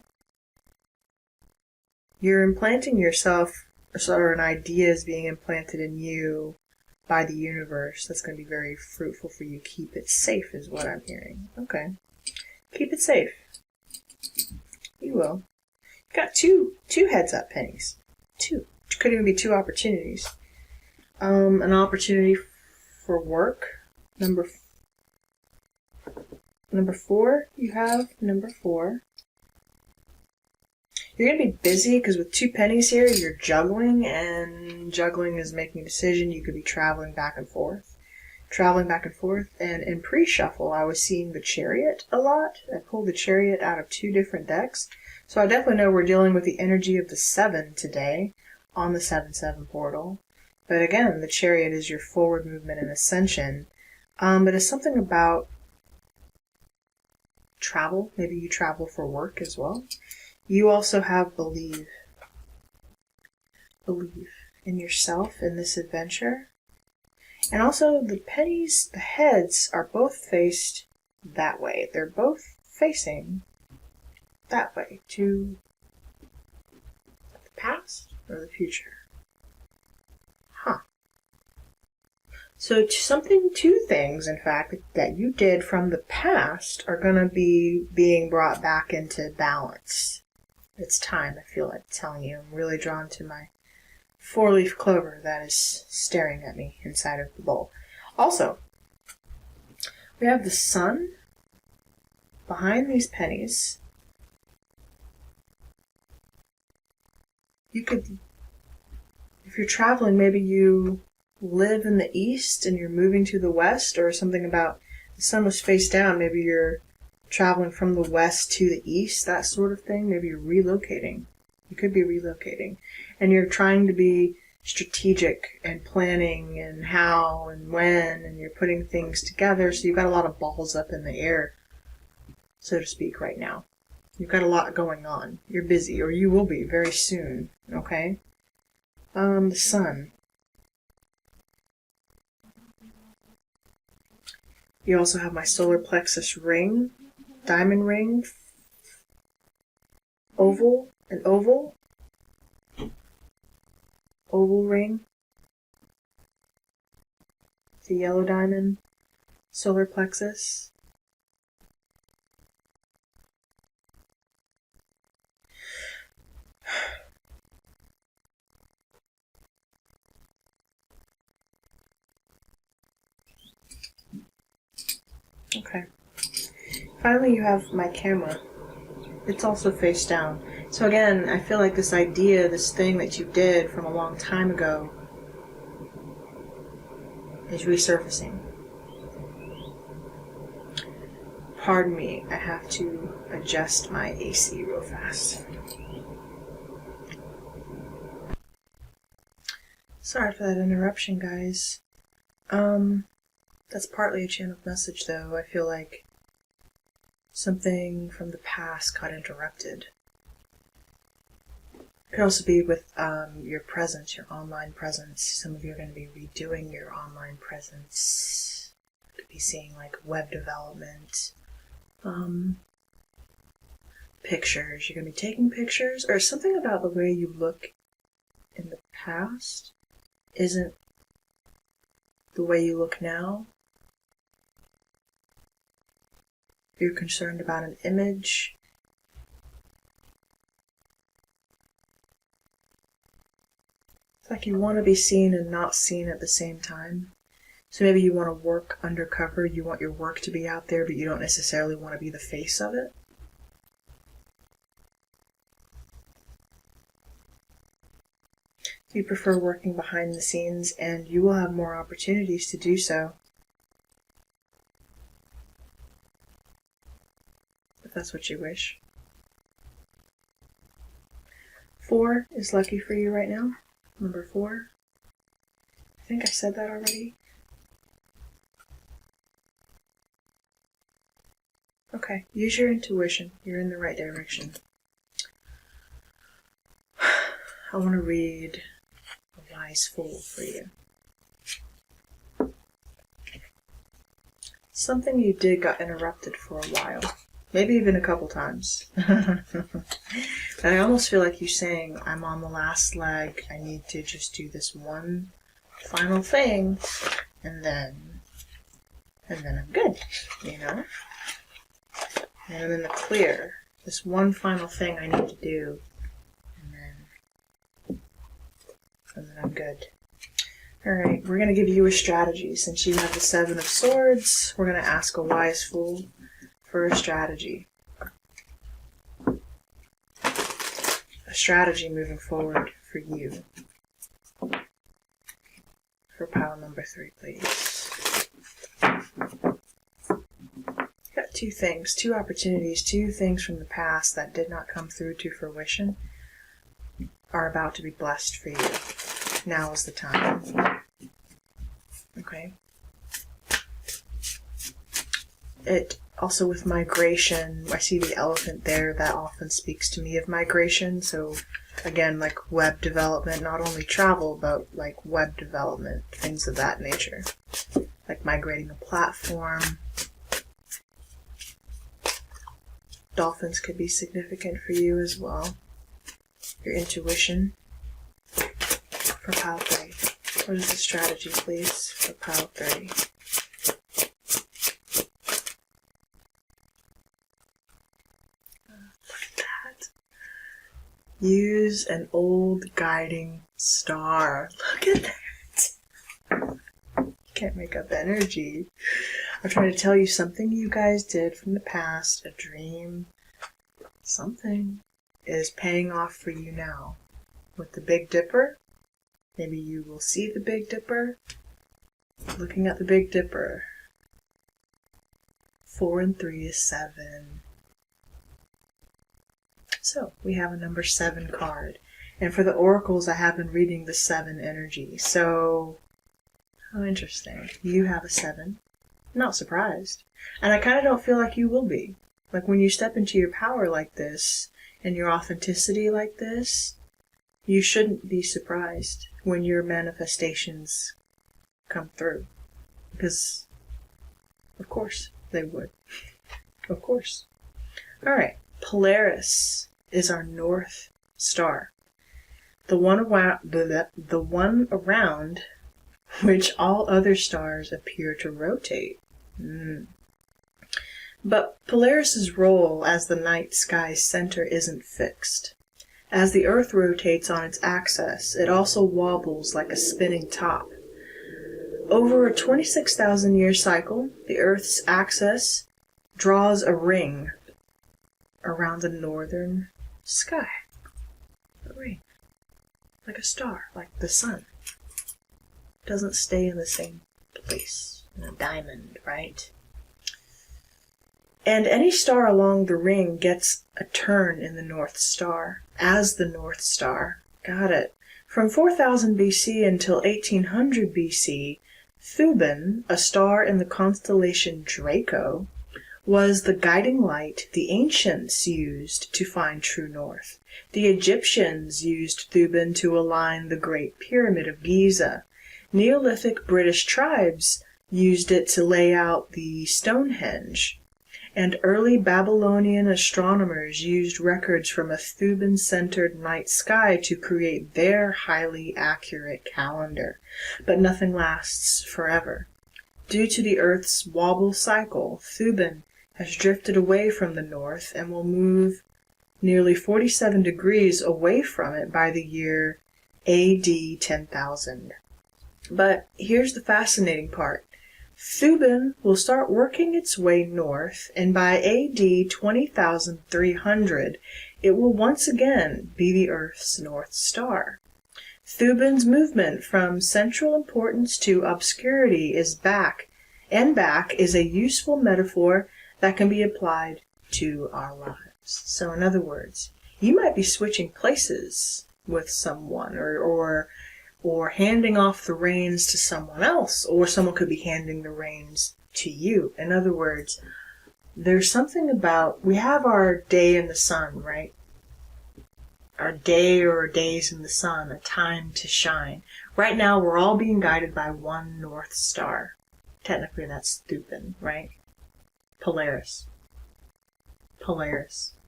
You're implanting yourself, or an idea is being implanted in you by the universe. That's going to be very fruitful for you. Keep it safe is what I'm hearing. Okay. Keep it safe. You will. You've got two heads up pennies. Two. Could even be two opportunities. An opportunity for work. Number 4, you have number 4. You're going to be busy because with 2 pennies here, you're juggling, and juggling is making a decision. You could be traveling back and forth. And in pre-shuffle, I was seeing the Chariot a lot. I pulled the Chariot out of 2 different decks. So I definitely know we're dealing with the energy of the 7 today on the 7-7 portal. But again, the Chariot is your forward movement and ascension. But it's something about travel. Maybe you travel for work as well. You also have believe in yourself in this adventure. And also the pennies, the heads are both faced that way. They're both facing that way, to the past or the future. So 2 things, in fact, that you did from the past are going to be being brought back into balance. It's time, I feel like telling you. I'm really drawn to my 4-leaf clover that is staring at me inside of the bowl. Also, we have the sun behind these pennies. You could, if you're traveling, maybe you live in the east and you're moving to the west, or something about the sun was face down. Maybe you're traveling from the west to the east, that sort of thing. Maybe you're relocating. You could be relocating. And you're trying to be strategic and planning and how and when, and you're putting things together. So you've got a lot of balls up in the air, so to speak, right now. You've got a lot going on. You're busy, or you will be very soon, okay? The sun. You also have my solar plexus ring, diamond ring, oval ring, the yellow diamond, solar plexus. Okay. Finally, you have my camera. It's also face down. So again, I feel like this idea, this thing that you did from a long time ago is resurfacing. Pardon me, I have to adjust my AC real fast. Sorry for that interruption, guys. That's partly a channeled message, though. I feel like something from the past got interrupted. It could also be with your presence, your online presence. Some of you are going to be redoing your online presence. You could be seeing like web development, pictures. You're going to be taking pictures, or something about the way you look in the past isn't the way you look now. You're concerned about an image. It's like you want to be seen and not seen at the same time. So maybe you want to work undercover, you want your work to be out there, but you don't necessarily want to be the face of it. You prefer working behind the scenes, and you will have more opportunities to do so. If that's what you wish. 4 is lucky for you right now. Number 4. I think I said that already. Okay, use your intuition. You're in the right direction. I want to read a wise fool for you. Something you did got interrupted for a while. Maybe even a couple times. But I almost feel like you saying, I'm on the last leg, I need to just do this one final thing, and then I'm good, you know? And I'm in the clear. This one final thing I need to do, and then I'm good. Alright, we're going to give you a strategy. Since you have the 7 of Swords, we're going to ask a wise fool for a strategy. A strategy moving forward for you. For pile number 3, please. Got 2 things, 2 opportunities, 2 things from the past that did not come through to fruition are about to be blessed for you. Now is the time. Okay. It also with migration, I see the elephant there. That often speaks to me of migration. So again, like web development, not only travel, but like web development, things of that nature. Like migrating a platform. Dolphins could be significant for you as well. Your intuition. For pile 3. What is the strategy, please, for pile 3? Look at that. Use an old guiding star. Look at that. Can't make up energy. I'm trying to tell you something you guys did from the past, a dream, something is paying off for you now. With the Big Dipper, maybe you will see the Big Dipper. Looking at the Big Dipper. 4 and 3 is 7. So, we have a number 7 card. And for the oracles, I have been reading the 7 energy. So, how interesting. You have a 7. I'm not surprised. And I kind of don't feel like you will be. Like when you step into your power like this, and your authenticity like this, you shouldn't be surprised when your manifestations come through. Because, of course, they would. Of course. Alright, Polaris is our North Star. The one around which all other stars appear to rotate. But Polaris's role as the night sky's center isn't fixed. As the Earth rotates on its axis, it also wobbles like a spinning top. Over a 26,000-year cycle, the Earth's axis draws a ring around the northern sky. A ring. Like a star, like the sun. It doesn't stay in the same place. In a diamond, right? And any star along the ring gets a turn in the North Star, as the North Star. Got it. From 4000 BC until 1800 BC, Thuban, a star in the constellation Draco, was the guiding light the ancients used to find true north. The Egyptians used Thuban to align the Great Pyramid of Giza. Neolithic British tribes used it to lay out the Stonehenge. And early Babylonian astronomers used records from a Thuban-centered night sky to create their highly accurate calendar. But nothing lasts forever. Due to the Earth's wobble cycle, Thuban has drifted away from the north and will move nearly 47 degrees away from it by the year AD 10,000. But here's the fascinating part. Thuban will start working its way north, and by AD 20,300, it will once again be the Earth's North Star. Thuban's movement from central importance to obscurity is back is a useful metaphor that can be applied to our lives. So in other words, you might be switching places with someone or handing off the reins to someone else, or someone could be handing the reins to you. In other words, there's something about, we have our day in the sun, right? Our day or days in the sun, a time to shine. Right now, we're all being guided by one North Star. Technically, that's Thuban, right? Polaris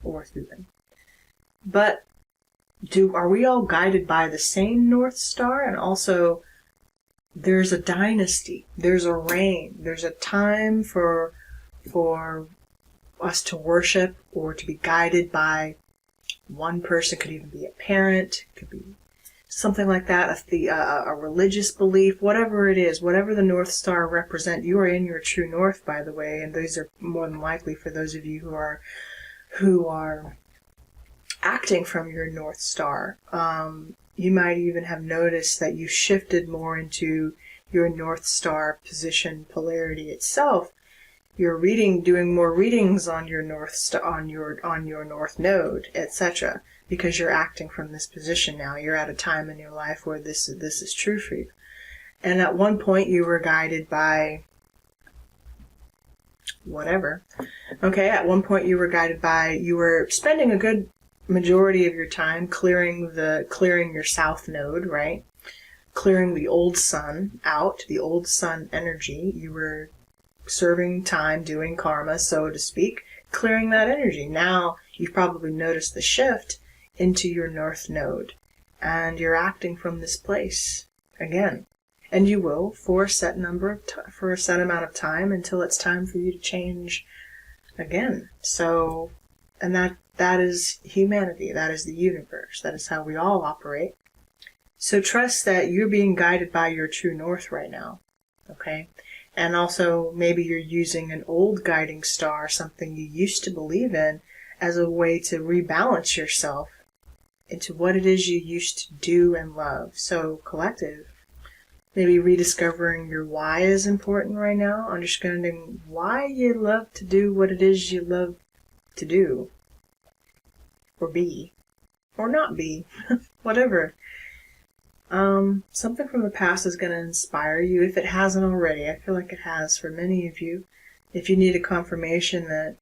or Thuban. But are we all guided by the same North Star? And also, there's a dynasty, there's a reign, there's a time for us to worship or to be guided by one person. Could even be a parent, could be something like that, a religious belief, whatever it is, whatever the North Star represents. You are in your true north, by the way, and those are more than likely for those of you who are acting from your North Star. You might even have noticed that you shifted more into your North Star position polarity itself. You're doing more readings on your North Star, on your North Node, etc., because you're acting from this position now. You're at a time in your life where this is true for you. And at one point you were guided by whatever. Okay, at one point you were spending a good majority of your time clearing your South Node, right? Clearing the old sun out, the old sun energy. You were serving time, doing karma, so to speak, clearing that energy. Now you've probably noticed the shift into your North Node, and you're acting from this place again. And you will for a set amount of time until it's time for you to change again. So, and that is humanity. That is the universe. That is how we all operate. So trust that you're being guided by your true north right now. Okay? And also, maybe you're using an old guiding star, something you used to believe in, as a way to rebalance yourself into what it is you used to do and love. So, collective. Maybe rediscovering your why is important right now. Understanding why you love to do what it is you love to do. Or be. Or not be. Whatever. Something from the past is going to inspire you, if it hasn't already. I feel like it has for many of you. If you need a confirmation that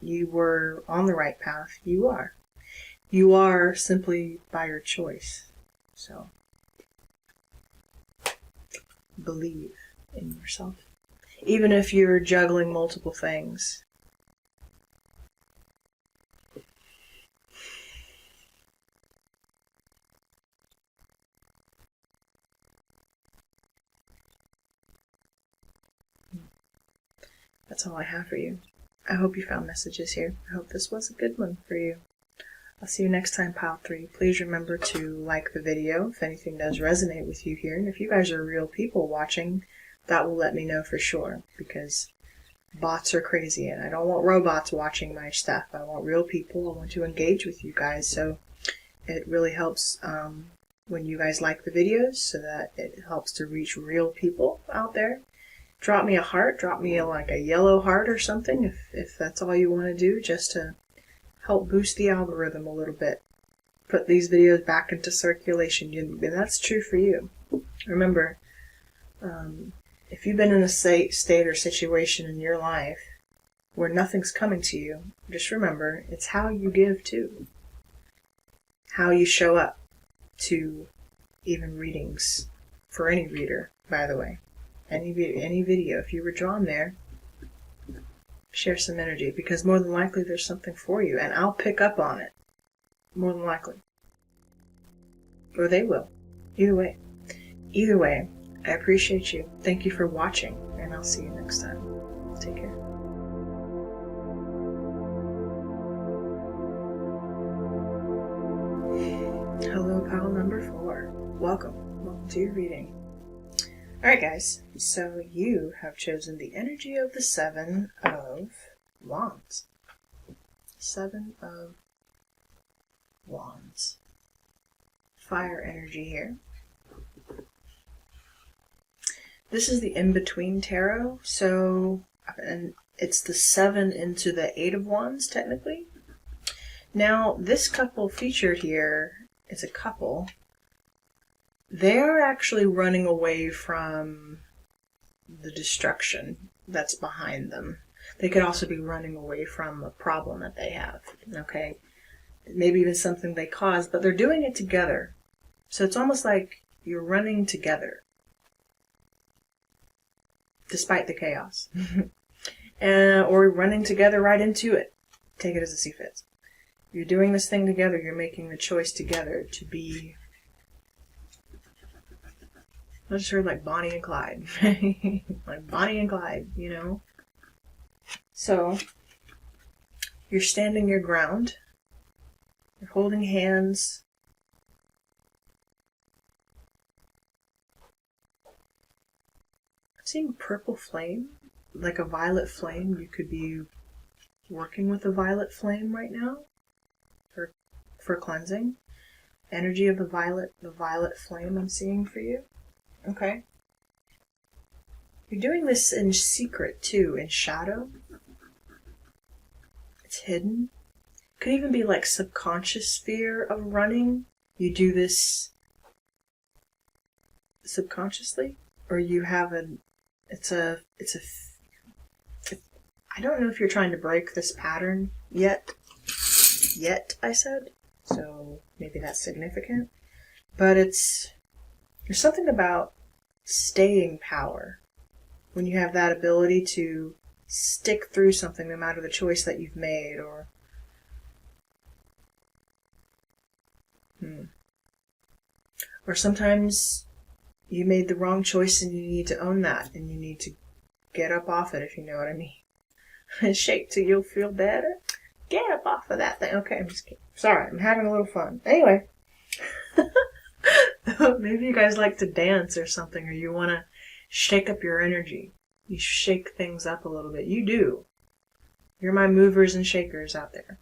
you were on the right path, you are. You are simply by your choice. So, believe in yourself. Even if you're juggling multiple things. That's all I have for you. I hope you found messages here. I hope this was a good one for you. I'll see you next time, Pile 3. Please remember to like the video if anything does resonate with you here. And if you guys are real people watching, that will let me know for sure. Because bots are crazy and I don't want robots watching my stuff. I want real people. I want to engage with you guys. So it really helps when you guys like the videos, so that it helps to reach real people out there. Drop me a heart. Drop me like a yellow heart or something if that's all you want to do, just to help boost the algorithm a little bit. Put these videos back into circulation, and that's true for you. Remember, if you've been in a state or situation in your life where nothing's coming to you, just remember, it's how you give too. How you show up to even readings, for any reader, by the way. Any video, if you were drawn there, share some energy, because more than likely there's something for you, and I'll pick up on it. More than likely. Or they will. Either way. Either way, I appreciate you. Thank you for watching, and I'll see you next time. Take care. Hello, pal number 4. Welcome. Welcome to your reading. Alright, guys. So you have chosen the energy of the 7 of Wands. 7 of Wands. Fire energy here. This is the in-between tarot, so, and it's the 7 into the 8 of Wands, technically. Now, this couple featured here is a couple. They are actually running away from the destruction that's behind them. They could also be running away from a problem that they have, okay? Maybe even something they caused, but they're doing it together. So it's almost like you're running together, despite the chaos. Or running together right into it. Take it as it see fits. You're doing this thing together. You're making the choice together to be... I just heard like Bonnie and Clyde. Like Bonnie and Clyde, you know? So, you're standing your ground. You're holding hands. I'm seeing purple flame, like a violet flame. You could be working with a violet flame right now for cleansing. Energy of the violet flame I'm seeing for you. Okay. You're doing this in secret too, in shadow. It's hidden. Could even be like subconscious fear of running. You do this subconsciously, or you have I don't know if you're trying to break this pattern yet, I said, so maybe that's significant, but there's something about staying power, when you have that ability to stick through something no matter the choice that you've made, or sometimes you made the wrong choice and you need to own that, and you need to get up off it, if you know what I mean. And shake till you'll feel better. Get up off of that thing. Okay, I'm just kidding. Sorry, I'm having a little fun. Anyway. Maybe you guys like to dance or something, or you want to shake up your energy. You shake things up a little bit. You do. You're my movers and shakers out there.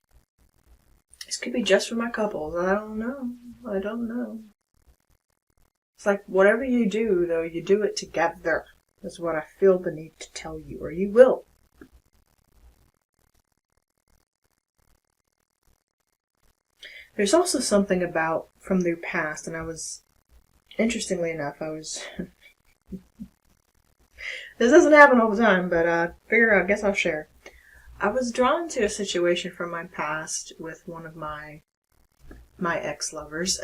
This could be just for my couples. I don't know. It's like whatever you do, though, you do it together. That's what I feel the need to tell you, or you will. There's also something about from their past, and interestingly enough, this doesn't happen all the time, but I guess I'll share. I was drawn to a situation from my past with one of my ex-lovers.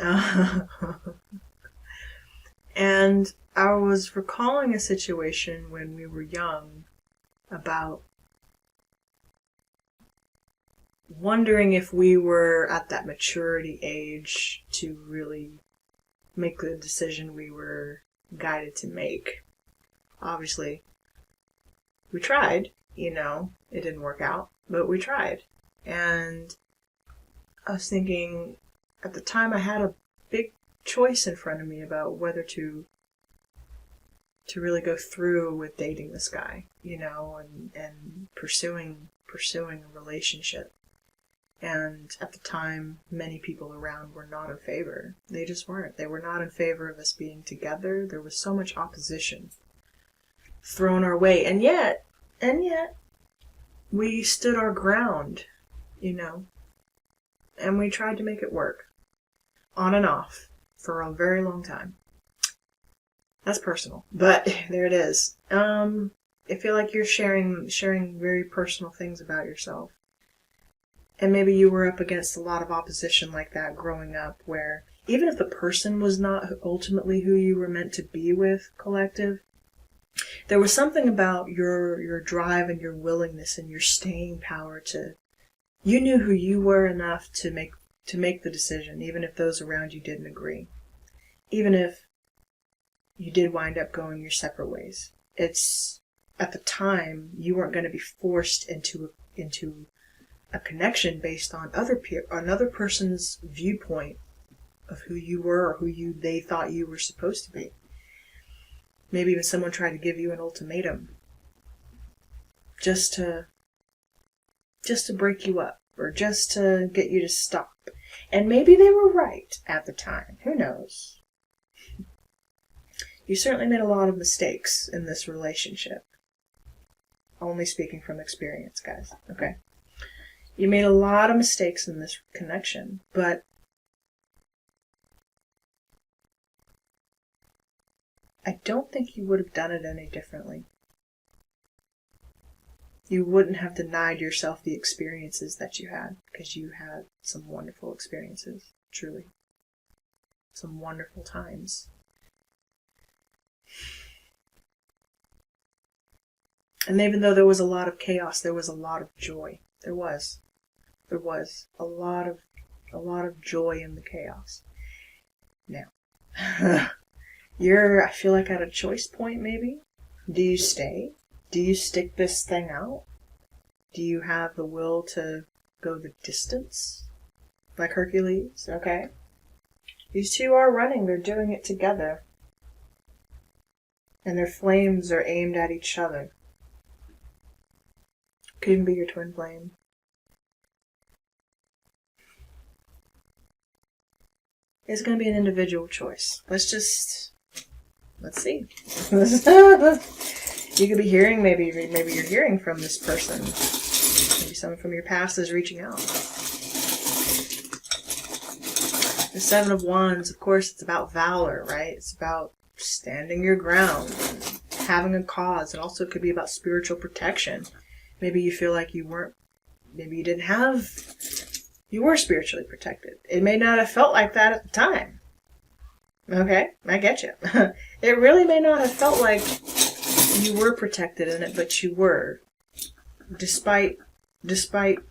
And I was recalling a situation when we were young about wondering if we were at that maturity age to really make the decision we were guided to make. Obviously, we tried, it didn't work out, but we tried. And I was thinking, at the time I had a big choice in front of me about whether to really go through with dating this guy, and pursuing a relationship. And at the time, many people around were not in favor. They just weren't. They were not in favor of us being together. There was so much opposition thrown our way. And yet, we stood our ground, and we tried to make it work. On and off. For a very long time. That's personal, but there it is. I feel like you're sharing very personal things about yourself. And maybe you were up against a lot of opposition like that growing up, where even if the person was not ultimately who you were meant to be with, collective, there was something about your drive and your willingness and your staying power to, you knew who you were enough to make the decision, even if those around you didn't agree. Even if you did wind up going your separate ways. It's, at the time, you weren't going to be forced into a connection based on another person's viewpoint of who you were or they thought you were supposed to be. Maybe even someone tried to give you an ultimatum just to break you up or just to get you to stop. And maybe they were right at the time. Who knows? You certainly made a lot of mistakes in this relationship. Only speaking from experience, guys. Okay? You made a lot of mistakes in this connection, but I don't think you would have done it any differently. You wouldn't have denied yourself the experiences that you had, because you had some wonderful experiences, truly. Some wonderful times. And even though there was a lot of chaos, there was a lot of joy. There was a lot of joy in the chaos. Now, I feel like at a choice point, maybe. Do you stay? Do you stick this thing out? Do you have the will to go the distance? Like Hercules, okay? These two are running, they're doing it together. And their flames are aimed at each other. Could even be your twin flame. It's going to be an individual choice. Let's see. You could be hearing, maybe you're hearing from this person. Maybe someone from your past is reaching out. The Seven of Wands, of course, it's about valor, right? It's about standing your ground, and having a cause. And also it could be about spiritual protection. Maybe you feel like you were spiritually protected. It may not have felt like that at the time. Okay, I get you. It really may not have felt like you were protected in it, but you were. Despite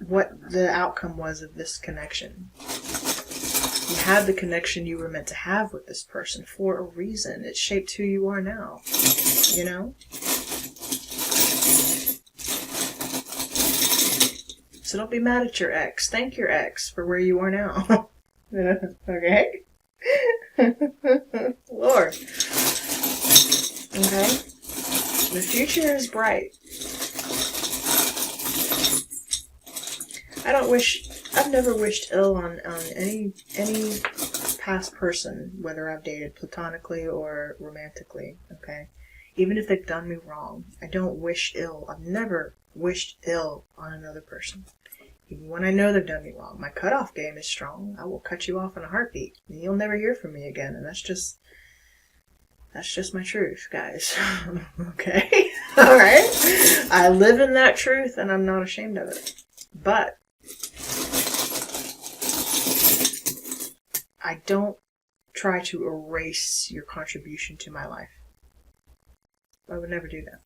what the outcome was of this connection. You had the connection you were meant to have with this person for a reason. It shaped who you are now. You know? So don't be mad at your ex. Thank your ex for where you are now. Okay? Lord. Okay? The future is bright. I've never wished ill on any past person, whether I've dated platonically or romantically, okay? Even if they've done me wrong, I don't wish ill. I've never wished ill on another person. Even when I know they've done me wrong. My cutoff game is strong. I will cut you off in a heartbeat. And you'll never hear from me again. And that's just my truth, guys. Okay? Alright? I live in that truth and I'm not ashamed of it. But I don't try to erase your contribution to my life. I would never do that.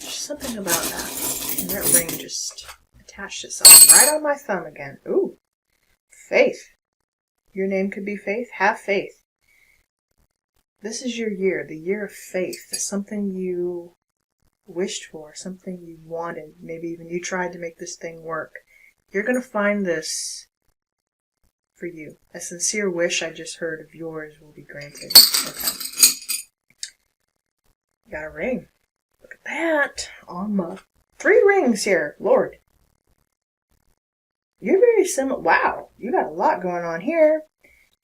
There's something about that. And that ring just attached itself right on my thumb again. Ooh. Faith. Your name could be Faith. Have faith. This is your year. The year of faith. Something you wished for. Something you wanted. Maybe even you tried to make this thing work. You're going to find this for you. A sincere wish I just heard of yours will be granted. Okay. You got a ring. Look at that. On my 3 rings here. Lord. You're very similar. Wow. You got a lot going on here.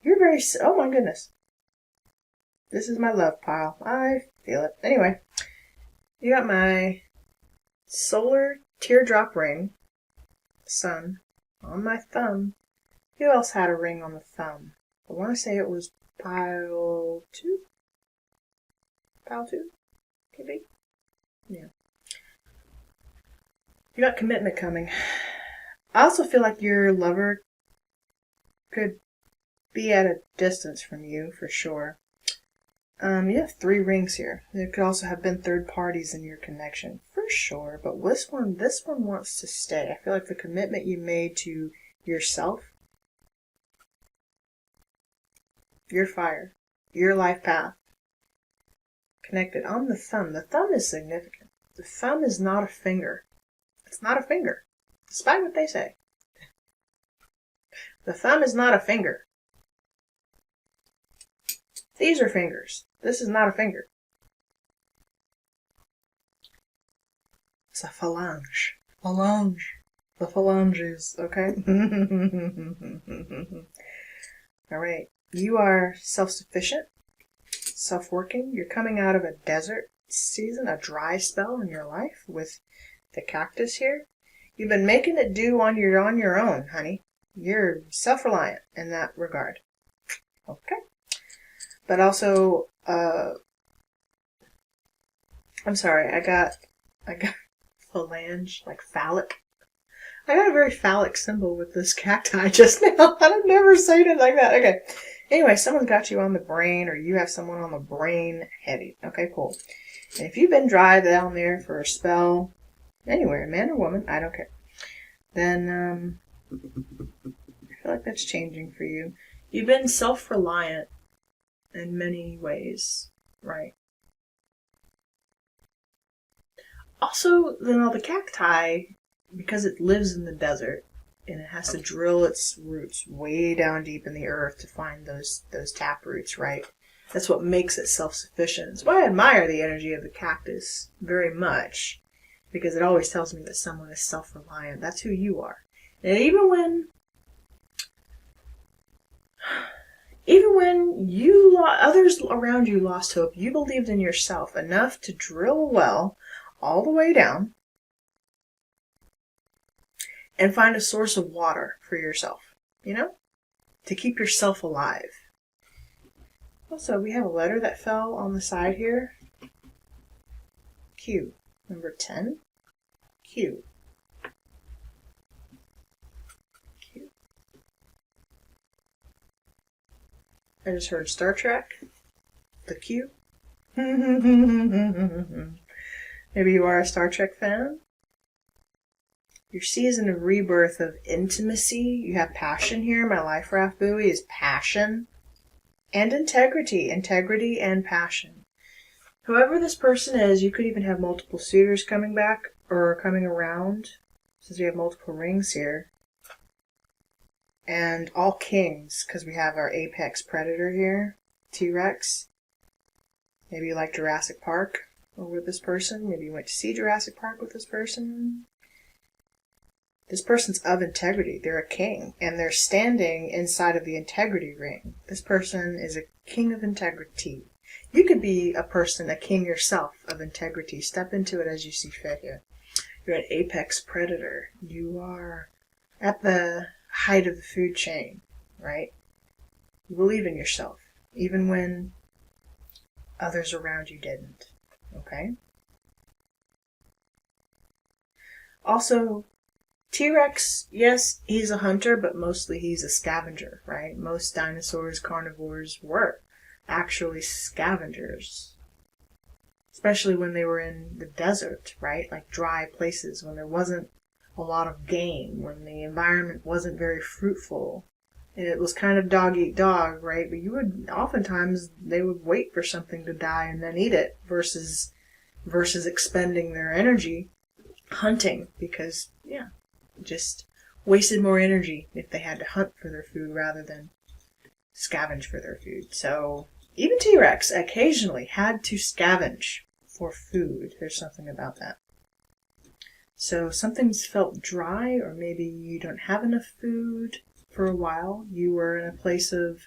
You're very... Oh my goodness. This is my love pile. I feel it. Anyway. You got my solar teardrop ring. Sun. On my thumb. Who else had a ring on the thumb? I want to say it was Pile 2? Pile 2? Maybe? Yeah. You got commitment coming. I also feel like your lover could be at a distance from you, for sure. You have 3 rings here. There could also have been third parties in your connection, for sure. But this one wants to stay. I feel like the commitment you made to yourself, your fire, your life path, connected on the thumb. The thumb is significant. The thumb is not a finger. It's not a finger, despite what they say. The thumb is not a finger. These are fingers. This is not a finger. It's a phalange. Phalange. The phalanges, okay? Alright. You are self-sufficient, self-working. You're coming out of a desert season, a dry spell in your life with the cactus here. You've been making it do on your own, honey. You're self-reliant in that regard. Okay. But also, I'm sorry, I got phalange, like phallic. I got a very phallic symbol with this cacti just now. I've never seen it like that. Okay. Anyway, someone's got you on the brain, or you have someone on the brain heavy. Okay, cool. And if you've been dry down there for a spell, anywhere, man or woman, I don't care, then I feel like that's changing for you. You've been self-reliant in many ways, right? Also, the cacti, because it lives in the desert, and it has to drill its roots way down deep in the earth to find those tap roots, right? That's what makes it self-sufficient. That's why I admire the energy of the cactus very much, because it always tells me that someone is self-reliant. That's who you are. And even when others around you lost hope, you believed in yourself enough to drill a well all the way down and find a source of water for yourself, to keep yourself alive. Also, we have a letter that fell on the side here. Q. Number 10. Q. Q. I just heard Star Trek. The Q. Maybe you are a Star Trek fan. Your season of rebirth of intimacy. You have passion here. My life raft buoy is passion and integrity. Integrity and passion. Whoever this person is, you could even have multiple suitors coming back or coming around, since we have multiple rings here. And all kings, because we have our apex predator here, T-Rex. Maybe you like Jurassic Park with this person. Maybe you went to see Jurassic Park with this person. This person's of integrity. They're a king, and they're standing inside of the integrity ring. This person is a king of integrity. You could be a person, a king yourself of integrity. Step into it as you see fit here. You're an apex predator. You are at the height of the food chain, right? You believe in yourself, even when others around you didn't, okay? Also, T-Rex, yes, he's a hunter, but mostly he's a scavenger, right? Most dinosaurs, carnivores were actually scavengers. Especially when they were in the desert, right? Like dry places, when there wasn't a lot of game, when the environment wasn't very fruitful. And it was kind of dog eat dog, right? But oftentimes, they would wait for something to die and then eat it versus expending their energy hunting, because, just wasted more energy if they had to hunt for their food rather than scavenge for their food. So even T-Rex occasionally had to scavenge for food. There's something about that. So something's felt dry, or maybe you don't have enough food for a while. You were in a place of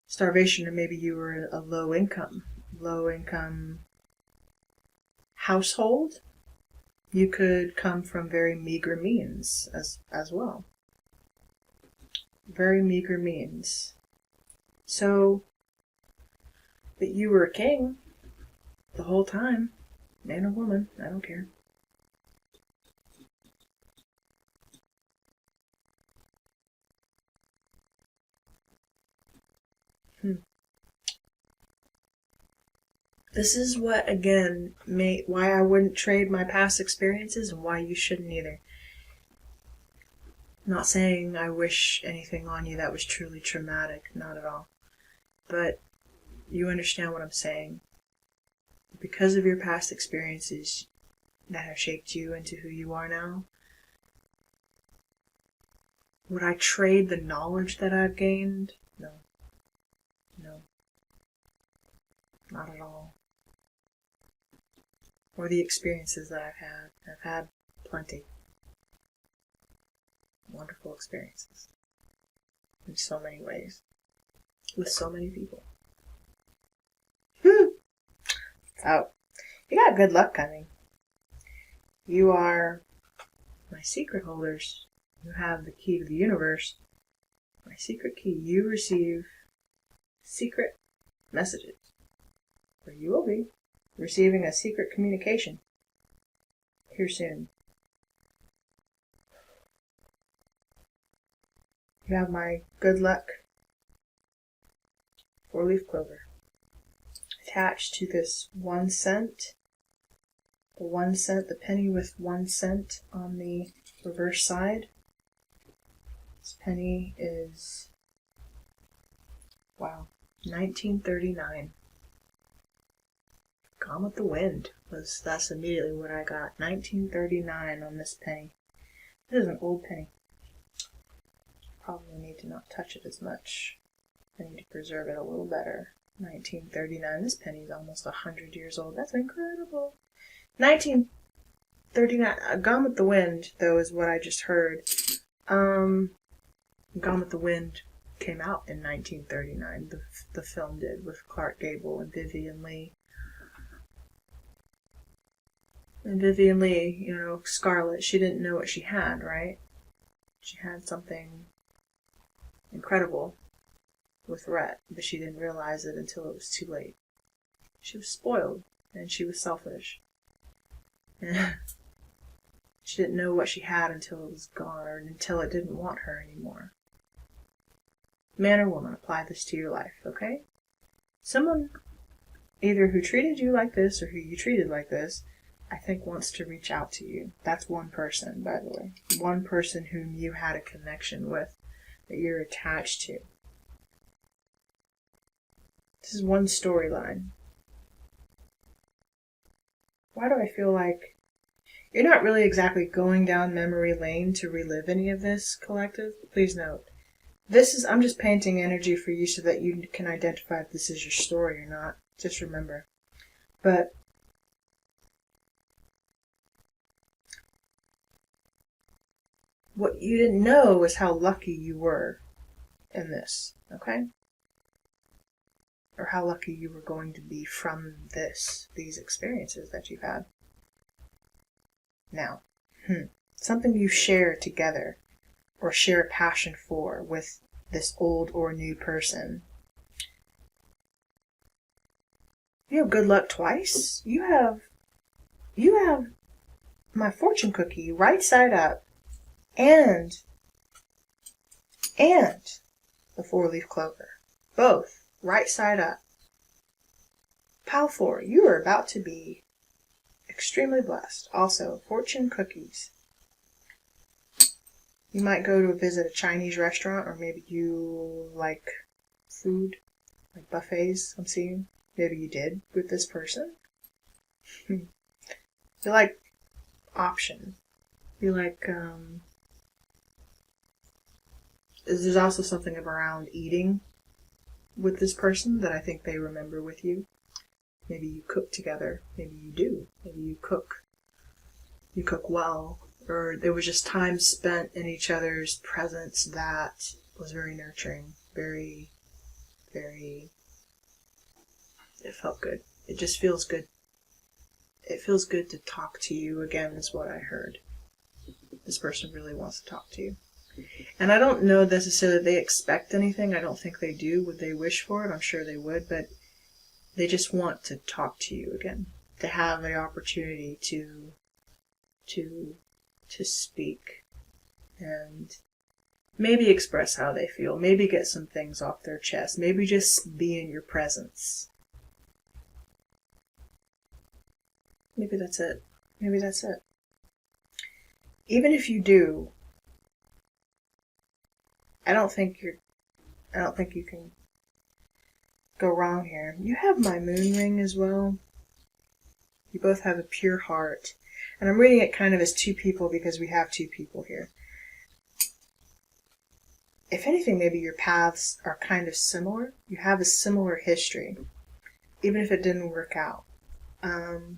starvation, or maybe you were a low income household. You could come from very meager means as well. Very meager means. So, that you were a king the whole time, man or woman, I don't care. This is what, again, why I wouldn't trade my past experiences and why you shouldn't either. I'm not saying I wish anything on you that was truly traumatic, not at all. But you understand what I'm saying. Because of your past experiences that have shaped you into who you are now, would I trade the knowledge that I've gained? No. No. Not at all. Or the experiences that I've had. I've had plenty. Wonderful experiences. In so many ways. With so many people. So, you got good luck coming. You are my secret holders. You have the key to the universe. My secret key. You receive secret messages. Or you will be receiving a secret communication here soon. You have my good luck 4-leaf clover attached to this 1 cent. The 1 cent, the penny with 1 cent on the reverse side. This penny is, wow, 1939. Gone with the Wind. That's immediately what I got. 1939 on this penny. This is an old penny. Probably need to not touch it as much. I need to preserve it a little better. 1939. This penny is almost 100 years old. That's incredible. 1939. Gone with the Wind, though, is what I just heard. Gone with the Wind came out in 1939. The film did, with Clark Gable and Vivian Leigh. And Vivian Leigh, Scarlett, she didn't know what she had, right? She had something incredible with Rhett, but she didn't realize it until it was too late. She was spoiled, and she was selfish. And she didn't know what she had until it was gone, or until it didn't want her anymore. Man or woman, apply this to your life, okay? Someone, either who treated you like this or who you treated like this, I think wants to reach out to you. That's one person, by the way. One person whom you had a connection with, that you're attached to. This is one storyline. Why do I feel like you're not really exactly going down memory lane to relive any of this, collective? Please note, I'm just painting energy for you so that you can identify if this is your story or not. Just remember. But what you didn't know is how lucky you were in this, okay? Or how lucky you were going to be from these experiences that you've had. Now, something you share together, or share a passion for with this old or new person. You have good luck twice. You have my fortune cookie right side up, and the 4-leaf clover, both right side up. Pile 4, you are about to be extremely blessed. Also, fortune cookies. You might go to visit a Chinese restaurant, or maybe you like food, like buffets, I'm seeing. Maybe you did with this person. You like option. You like, there's also something around eating with this person that I think they remember with you. Maybe you cook together. Maybe you do. Maybe you cook. You cook well. Or there was just time spent in each other's presence that was very nurturing. Very, very... It felt good. It just feels good. It feels good to talk to you again, is what I heard. This person really wants to talk to you. And I don't know necessarily they expect anything. I don't think they do. Would they wish for it? I'm sure they would, but they just want to talk to you again, to have the opportunity to speak and maybe express how they feel, maybe get some things off their chest, maybe just be in your presence. Maybe that's it. Maybe that's it. Even if you do, I don't think you can go wrong here. You have my moon ring as well. You both have a pure heart. And I'm reading it kind of as two people because we have two people here. If anything, maybe your paths are kind of similar. You have a similar history, even if it didn't work out. And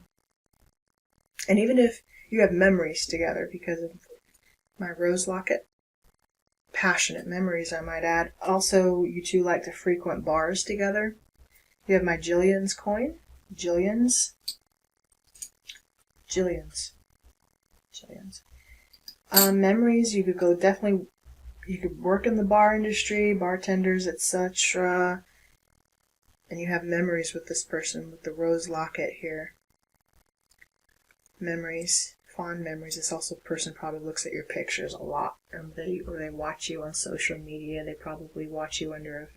even if you have memories together because of my rose locket. Passionate memories, I might add. Also, you two like to frequent bars together. You have my Jillian's coin. Jillian's. Memories, you could go definitely, you could work in the bar industry, bartenders, etc. And you have memories with this person with the rose locket here. Memories, fond memories. This also person probably looks at your pictures a lot, or they watch you on social media. They probably watch you under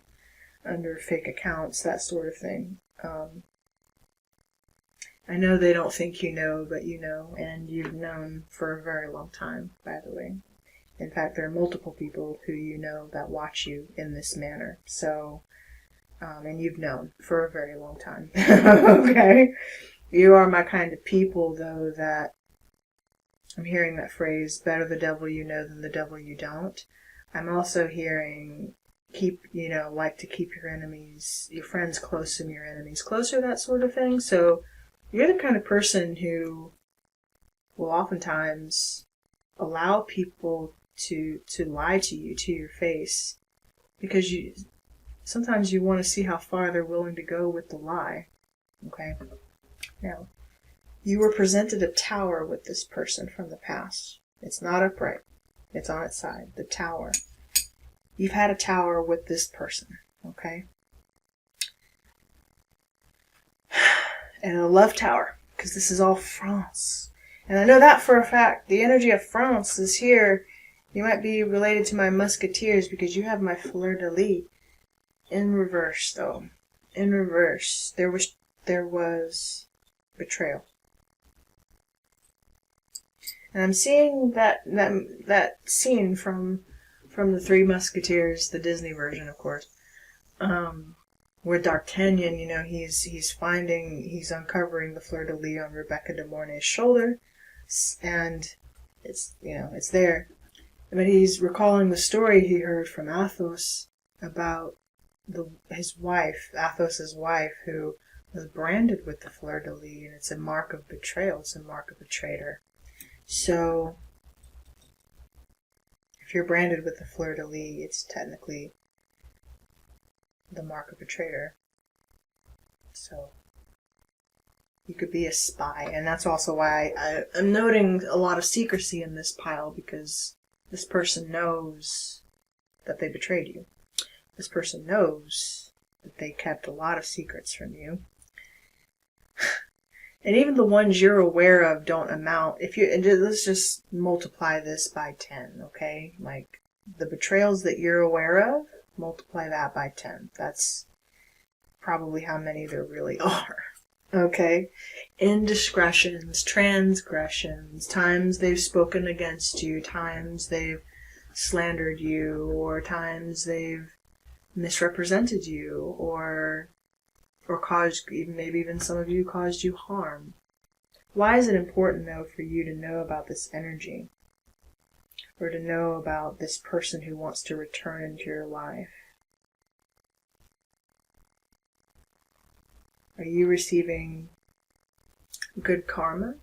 fake accounts, that sort of thing. I know they don't think you know, but you know, and you've known for a very long time, by the way. In fact, there are multiple people who you know that watch you in this manner. So, and you've known for a very long time. Okay? You are my kind of people, though, that I'm hearing that phrase, better the devil you know than the devil you don't. I'm also hearing like to keep your enemies, your friends close and your enemies closer, that sort of thing. So you're the kind of person who will oftentimes allow people to lie to you to your face because sometimes you want to see how far they're willing to go with the lie. Okay? Now, you were presented a tower with this person from the past. It's not upright. It's on its side. The tower. You've had a tower with this person. Okay? And a love tower, because this is all France. And I know that for a fact. The energy of France is here. You might be related to my musketeers because you have my fleur-de-lis. In reverse, though. In reverse. There was betrayal. And I'm seeing that scene from the Three Musketeers, the Disney version, of course. Where D'Artagnan, he's uncovering the fleur-de-lis on Rebecca de Mornay's shoulder, and it's there. But he's recalling the story he heard from Athos about his wife, Athos's wife, who was branded with the fleur-de-lis, and it's a mark of betrayal. It's a mark of a traitor. So, if you're branded with the fleur-de-lis, it's technically the mark of a traitor. So, you could be a spy, and that's also why I'm noting a lot of secrecy in this pile, because this person knows that they betrayed you. This person knows that they kept a lot of secrets from you. And even the ones you're aware of don't amount. Let's just multiply this by 10, okay? Like, the betrayals that you're aware of, multiply that by 10. That's probably how many there really are. Okay? Indiscretions, transgressions, times they've spoken against you, times they've slandered you, or times they've misrepresented you, or caused, maybe even some of you caused you harm. Why is it important, though, for you to know about this energy? Or to know about this person who wants to return into your life? Are you receiving good karma?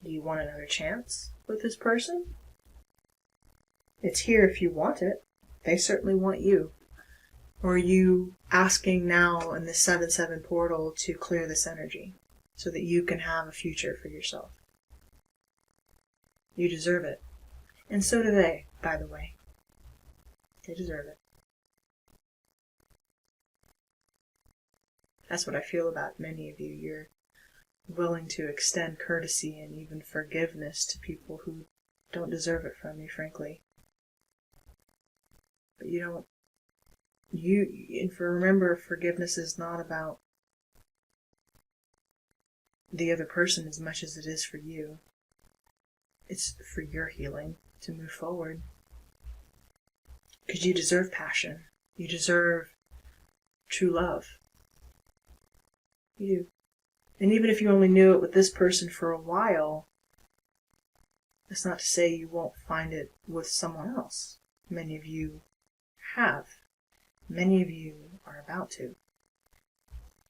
Do you want another chance with this person? It's here if you want it. They certainly want you. Or are you asking now in the 7/7 portal to clear this energy so that you can have a future for yourself? You deserve it. And so do they, by the way. They deserve it. That's what I feel about many of you. You're willing to extend courtesy and even forgiveness to people who don't deserve it from you, frankly. But you don't. Remember, forgiveness is not about the other person as much as it is for you. It's for your healing to move forward. Because you deserve passion. You deserve true love. You do. And even if you only knew it with this person for a while, that's not to say you won't find it with someone else. Many of you have. Many of you are about to.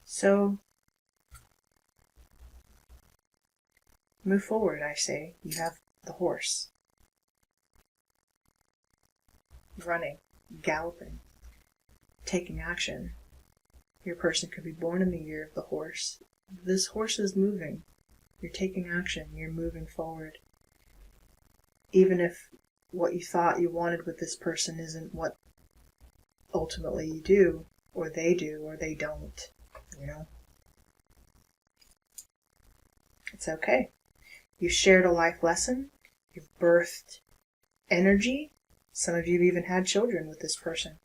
So, move forward, I say. You have the horse. Running, galloping, taking action. Your person could be born in the year of the horse. This horse is moving. You're taking action. You're moving forward. Even if what you thought you wanted with this person isn't what ultimately you do, or they don't, you know. It's okay. You shared a life lesson. You've birthed energy. Some of you even had children with this person.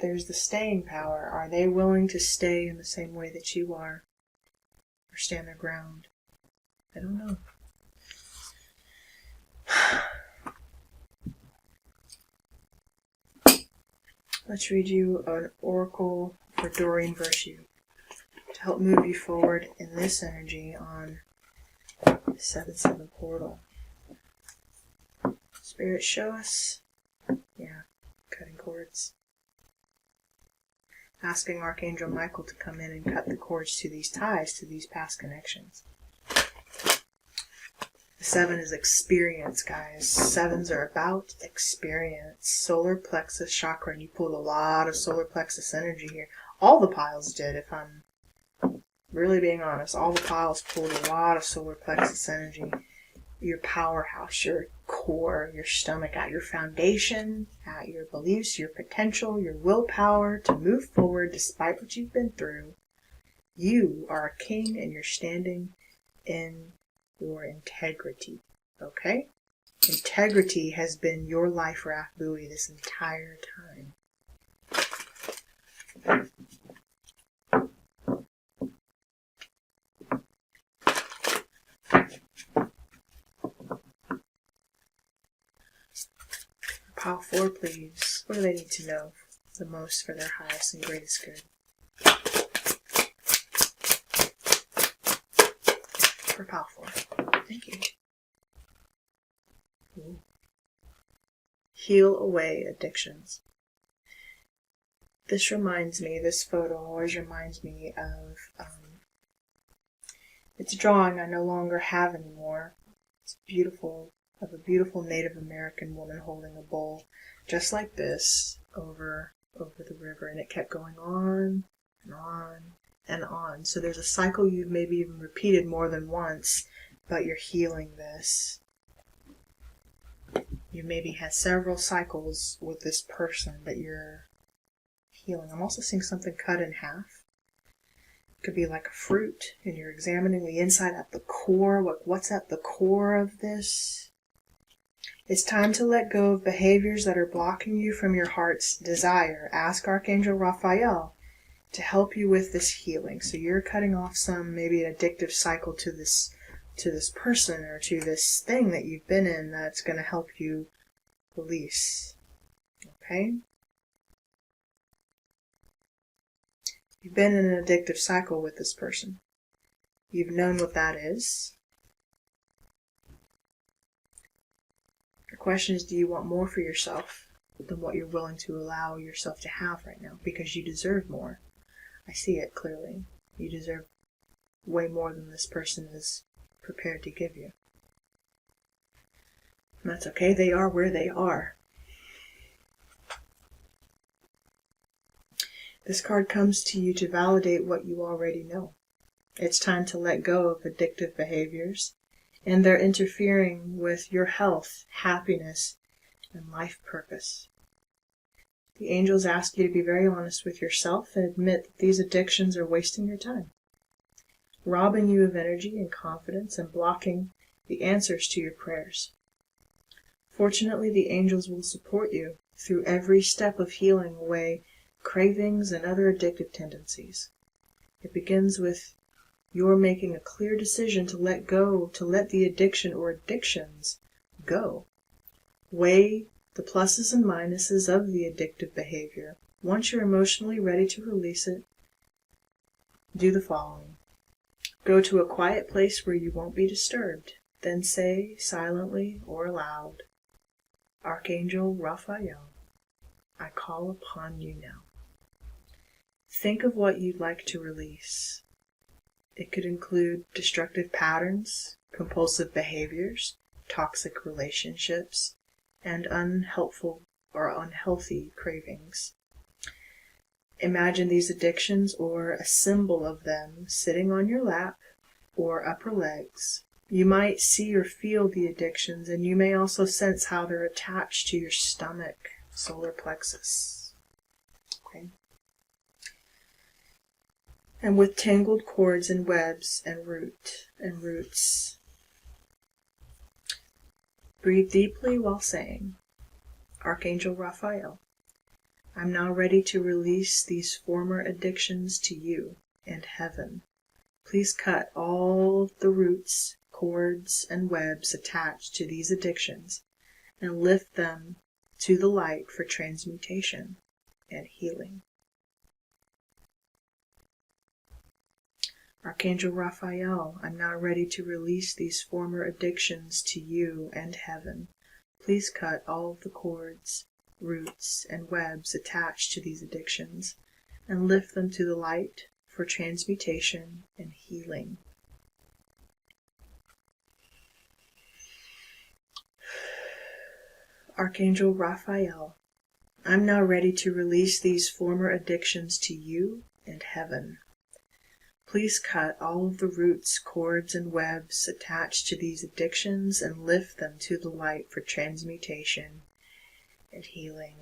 There's the staying power. Are they willing to stay in the same way that you are? Or stand their ground? I don't know. Let's read you an oracle for Doreen Virtue to help move you forward in this energy on the 7/7 portal. Spirit, show us. Yeah, cutting cords. Asking Archangel Michael to come in and cut the cords to these ties, to these past connections. The 7 is experience, guys. 7s are about experience. Solar plexus chakra, and you pulled a lot of solar plexus energy here. All the piles did, if I'm really being honest. All the piles pulled a lot of solar plexus energy. Your powerhouse, your core, your stomach, at your foundation, at your beliefs, your potential, your willpower to move forward despite what you've been through. You are a king and you're standing in your integrity, okay? Integrity has been your life raft buoy this entire time. Pile 4, please. What do they need to know the most for their highest and greatest good? For pile 4. Thank you. Ooh. Heal away addictions. This photo always reminds me of, it's a drawing I no longer have anymore. It's beautiful, of a beautiful Native American woman holding a bowl, just like this, over the river, and it kept going on and on and on. So there's a cycle you've maybe even repeated more than once, but you're healing this. You maybe had several cycles with this person that you're healing. I'm also seeing something cut in half. It could be like a fruit, and you're examining the inside at the core. What's at the core of this? It's time to let go of behaviors that are blocking you from your heart's desire. Ask Archangel Raphael to help you with this healing. So you're cutting off some maybe an addictive cycle to this person or to this thing that you've been in that's going to help you release. Okay? You've been in an addictive cycle with this person. You've known what that is. The question is, do you want more for yourself than what you're willing to allow yourself to have right now? Because you deserve more. I see it clearly. You deserve way more than this person is prepared to give you. And that's okay. They are where they are. This card comes to you to validate what you already know. It's time to let go of addictive behaviors, and they're interfering with your health, happiness, and life purpose. The angels ask you to be very honest with yourself and admit that these addictions are wasting your time, robbing you of energy and confidence, and blocking the answers to your prayers. Fortunately, the angels will support you through every step of healing away cravings and other addictive tendencies. It begins with your making a clear decision to let go, to let the addiction or addictions go. Weigh the pluses and minuses of the addictive behavior. Once you're emotionally ready to release it, do the following. Go to a quiet place where you won't be disturbed. Then say silently or aloud, Archangel Raphael, I call upon you now. Think of what you'd like to release. It could include destructive patterns, compulsive behaviors, toxic relationships, and unhelpful or unhealthy cravings. Imagine these addictions or a symbol of them sitting on your lap or upper legs. You might see or feel the addictions, and you may also sense how they're attached to your stomach, solar plexus. Okay. And with tangled cords and webs and roots. Breathe deeply while saying, Archangel Raphael, I'm now ready to release these former addictions to you and heaven. Please cut all the roots, cords, and webs attached to these addictions and lift them to the light for transmutation and healing. Archangel Raphael, I'm now ready to release these former addictions to you and heaven. Please cut all the cords, roots, and webs attached to these addictions and lift them to the light for transmutation and healing. Archangel Raphael, I'm now ready to release these former addictions to you and heaven. Please cut all of the roots, cords, and webs attached to these addictions and lift them to the light for transmutation and healing.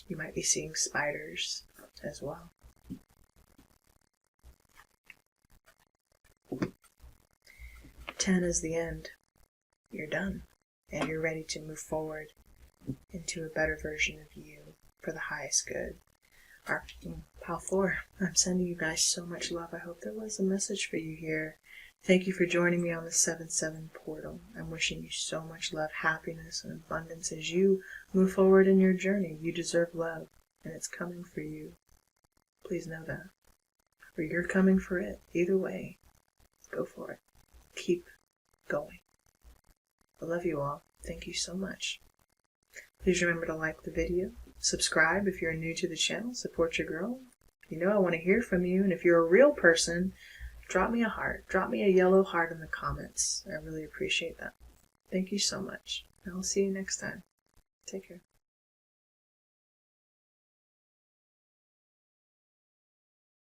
You might be seeing spiders as well. 10 is the end. You're done, and you're ready to move forward into a better version of you for the highest good. Pile 4, I'm sending you guys so much love. I hope there was a message for you here. Thank you for joining me on the 7-7 portal. I'm wishing you so much love, happiness, and abundance as you move forward in your journey. You deserve love, and it's coming for you. Please know that. Or you're coming for it. Either way, go for it. Keep going. I love you all. Thank you so much. Please remember to like the video. Subscribe if you're new to the channel. Support your girl. You know I want to hear from you. And if you're a real person, drop me a heart. Drop me a yellow heart in the comments. I really appreciate that. Thank you so much. And I'll see you next time. Take care.